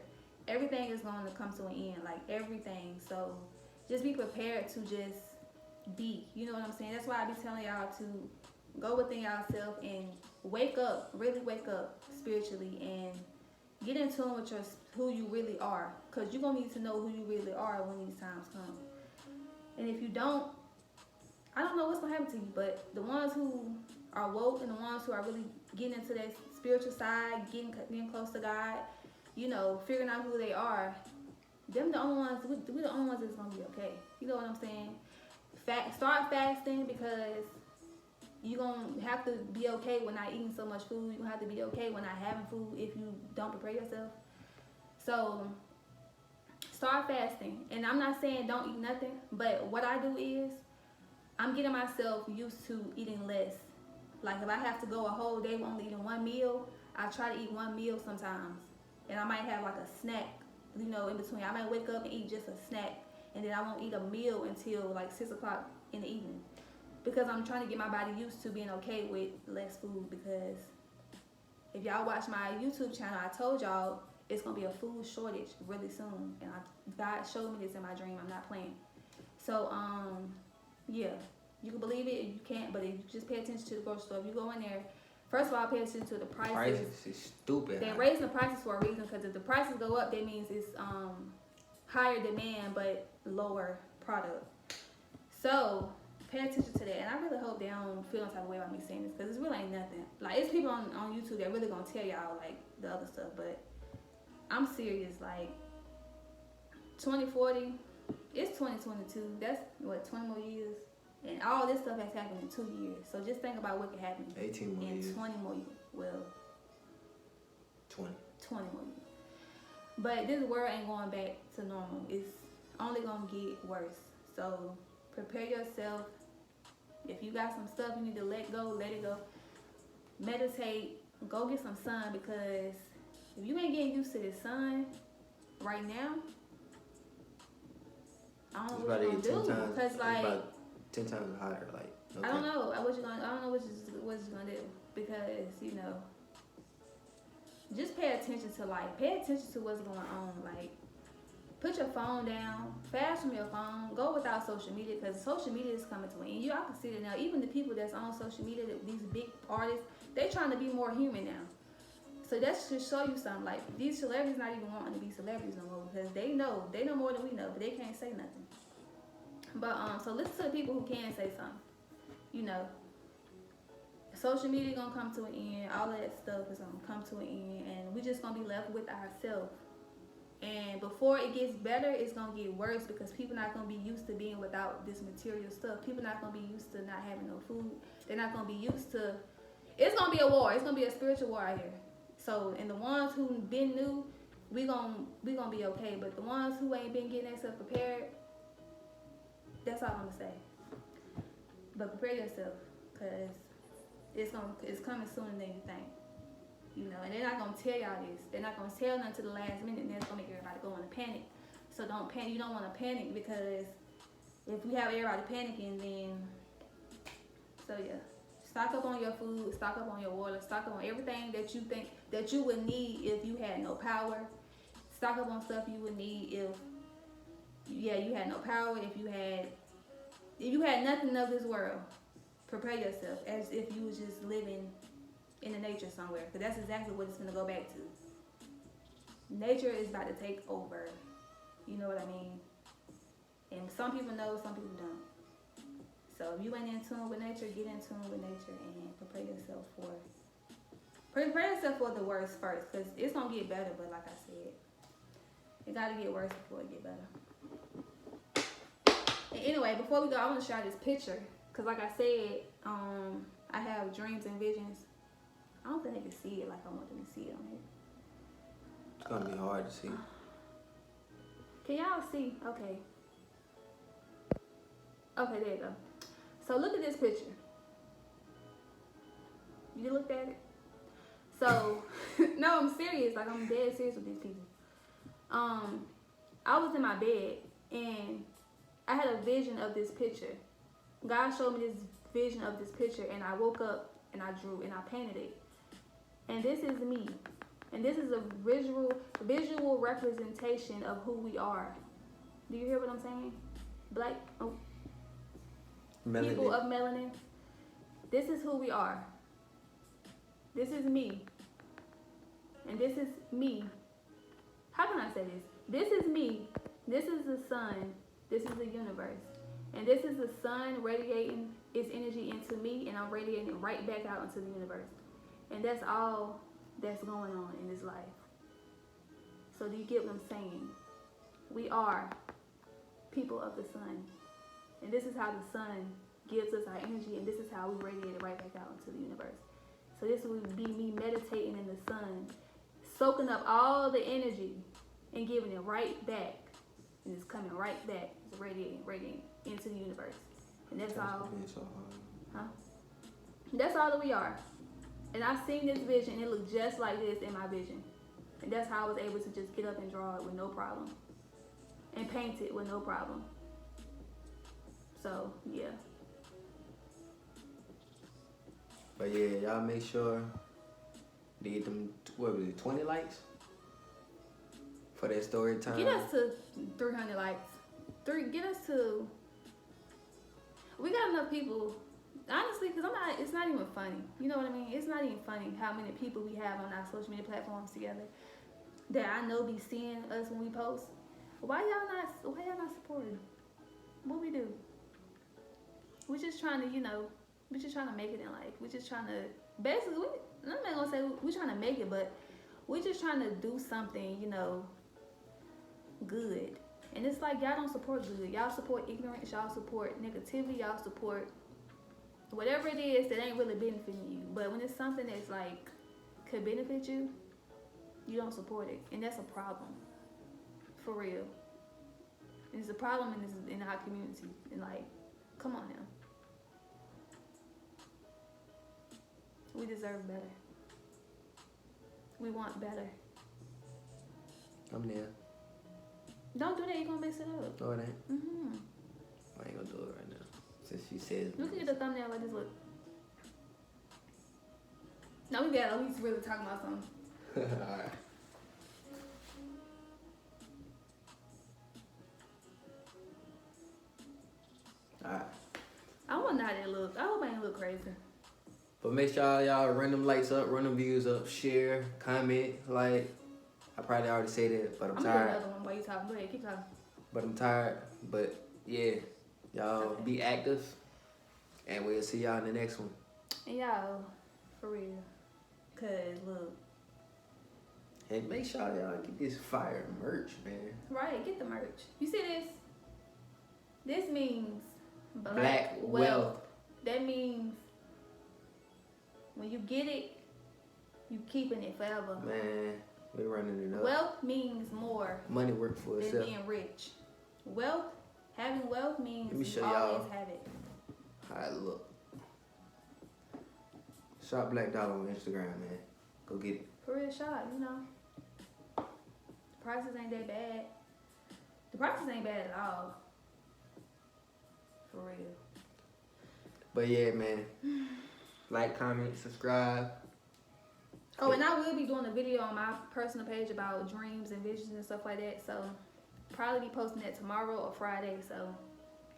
Speaker 1: everything is going to come to an end. Like everything. So just be prepared to just be. You know what I'm saying? That's why I be telling y'all to go within yourself and wake up. Really wake up spiritually and get in tune with who you really are. Because you're going to need to know who you really are when these times come. And if you don't, I don't know what's going to happen to you. But the ones who are woke and the ones who are really getting into that spiritual side, getting close to God, figuring out who they are, them the only ones, we the only ones that's gonna be okay. You know what I'm saying? Start fasting because you're gonna have to be okay with not eating so much food. You're gonna have to be okay with not having food if you don't prepare yourself. So start fasting. And I'm not saying don't eat nothing, but what I do is I'm getting myself used to eating less. Like if I have to go a whole day with only eating one meal, I try to eat one meal sometimes. And I might have like a snack, in between. I might wake up and eat just a snack. And then I won't eat a meal until like 6 o'clock in the evening. Because I'm trying to get my body used to being okay with less food. Because if y'all watch my YouTube channel, I told y'all it's going to be a food shortage really soon. And God showed me this in my dream. I'm not playing. So, yeah. You can believe it, you can't, but if you just pay attention to the grocery store, if you go in there, first of all, pay attention to the prices.
Speaker 2: Prices is stupid.
Speaker 1: They're raising the prices for a reason, because if the prices go up, that means it's higher demand but lower product. So pay attention to that, and I really hope they don't feel no type of way about me saying this, because it's really ain't nothing. Like, it's people on YouTube that really gonna tell y'all like the other stuff, but I'm serious. Like 2040, it's 2022. That's what, 20 more years. And all this stuff has happened in 2 years. So just think about what could happen
Speaker 2: 18 more
Speaker 1: in
Speaker 2: years.
Speaker 1: 20 more years. Well,
Speaker 2: 20
Speaker 1: more years. But this world ain't going back to normal. It's only going to get worse. So prepare yourself. If you got some stuff you need to let go, let it go. Meditate. Go get some sun, because if you ain't getting used to the sun right now, I don't know what you're going to do. Because like,
Speaker 2: 10 times hotter, like.
Speaker 1: Okay. I don't know what you're gonna do, because just pay attention to what's going on. Like, put your phone down, fast from your phone, go without social media, because social media is coming to an end. Y'all can see it now. Even the people that's on social media, these big artists, they trying to be more human now. So that should show you something. Like, these celebrities not even wanting to be celebrities no more, because they know more than we know, but they can't say nothing. But so listen to the people who can say something. Social media gonna come to an end. All of that stuff is gonna come to an end, and we just gonna be left with ourselves. And before it gets better, it's gonna get worse, because people not gonna be used to being without this material stuff. People not gonna be used to not having no food. They're not gonna be used to. It's gonna be a war. It's gonna be a spiritual war out here. So, and the ones who been new, we gonna be okay. But the ones who ain't been getting themselves prepared, that's all I'm gonna say. But prepare yourself, because it's coming sooner than you think. And they're not gonna tell y'all this. They're not gonna tell nothing to the last minute, and that's gonna make everybody go into panic. So don't panic. You don't want to panic, because if we have everybody panicking, then stock up on your food, stock up on your water, stock up on everything that you think that you would need if you had no power. Stock up on stuff you would need if you had no power. If you had nothing of this world, prepare yourself as if you was just living in the nature somewhere, because that's exactly what it's gonna go back to. Nature is about to take over. You know what I mean? And some people know, some people don't. So if you ain't in tune with nature, get in tune with nature and prepare yourself for the worst first, because it's gonna get better. But like I said, it gotta get worse before it get better. And anyway, before we go, I want to show you this picture, because like I said, I have dreams and visions. I don't think they can see it like I want them to see it on here.
Speaker 2: It's gonna be hard to see.
Speaker 1: Can y'all see? Okay. Okay, there you go. So look at this picture. You looked at it? So, no, I'm serious. Like, I'm dead serious with these people. I was in my bed, and I had a vision of this picture. God showed me this vision of this picture, and I woke up, and I drew, and I painted it. And this is me. And this is a visual representation of who we are. Do you hear what I'm saying? Black people of melanin. This is who we are. This is me. And this is me. How can I say this? This is me. This is the sun. This is the universe. And this is the sun radiating its energy into me, and I'm radiating it right back out into the universe. And that's all that's going on in this life. So do you get what I'm saying? We are people of the sun. And this is how the sun gives us our energy, and this is how we radiate it right back out into the universe. So this would be me meditating in the sun, soaking up all the energy and giving it right back. And it's coming right back. It's radiating into the universe. And that's all.
Speaker 2: So hard.
Speaker 1: That's all that we are. And I seen this vision, and it looked just like this in my vision. And that's how I was able to just get up and draw it with no problem. And paint it with no problem. So, yeah.
Speaker 2: But yeah, y'all make sure to get them, 20 likes for that story time.
Speaker 1: Get us to 300 likes. Get us to. We got enough people. Honestly, because it's not even funny. You know what I mean? It's not even funny how many people we have on our social media platforms together that I know be seeing us when we post. Why y'all not supporting? What we do? We're just trying to, we're just trying to make it in life. We're just trying to, basically, I'm not gonna say we're trying to make it, but we're just trying to do something, good. And it's like y'all don't support good. Y'all support ignorance. Y'all support negativity. Y'all support whatever it is that ain't really benefiting you. But when it's something that's like could benefit you, you don't support it, and that's a problem, for real. And it's a problem in our community. And like, come on now, we deserve better. We want better.
Speaker 2: I'm there.
Speaker 1: Don't do that. You're gonna mess it up.
Speaker 2: No, it ain't. I ain't gonna do it right now. Since she said.
Speaker 1: Look at the thumbnail like this. Look. No, we really talking about something.
Speaker 2: Alright.
Speaker 1: I want how that look. I hope I ain't look crazy.
Speaker 2: But make sure y'all run them likes up, run them views up, share, comment, like. I probably already said that, but I'm tired.
Speaker 1: I'm gonna do another one while you talking. Go ahead, keep talking.
Speaker 2: But I'm tired. But yeah, y'all be active, and we'll see y'all in the next one.
Speaker 1: And y'all, for real, cause look.
Speaker 2: And make sure y'all get this fire merch, man.
Speaker 1: Right, get the merch. You see this? This means
Speaker 2: Black wealth.
Speaker 1: That means when you get it, you keeping it forever.
Speaker 2: Man, we running it up.
Speaker 1: Wealth means more.
Speaker 2: Money work for
Speaker 1: than
Speaker 2: itself.
Speaker 1: being rich. Having wealth means
Speaker 2: Let me show
Speaker 1: you
Speaker 2: y'all
Speaker 1: always have it.
Speaker 2: how it look. Shop Black Dollar on Instagram, man. Go get it.
Speaker 1: For real shot, The prices ain't that bad. The prices ain't bad at all. For real.
Speaker 2: But yeah, man. Like, comment, subscribe.
Speaker 1: Oh, and I will be doing a video on my personal page about dreams and visions and stuff like that. So, probably be posting that tomorrow or Friday. So,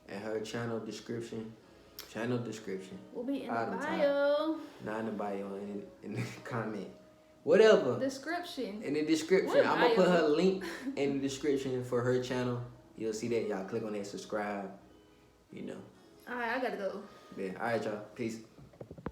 Speaker 2: And her channel description. Channel description.
Speaker 1: Will be in
Speaker 2: All
Speaker 1: the
Speaker 2: the time.
Speaker 1: bio.
Speaker 2: Not in the bio, in the comment. Whatever.
Speaker 1: Description.
Speaker 2: In the description.
Speaker 1: What
Speaker 2: I'm going to put
Speaker 1: bio?
Speaker 2: her link in the description for her channel. You'll see that. Y'all click on that, subscribe. You know.
Speaker 1: Alright, I gotta go.
Speaker 2: Yeah. All right, y'all. Peace.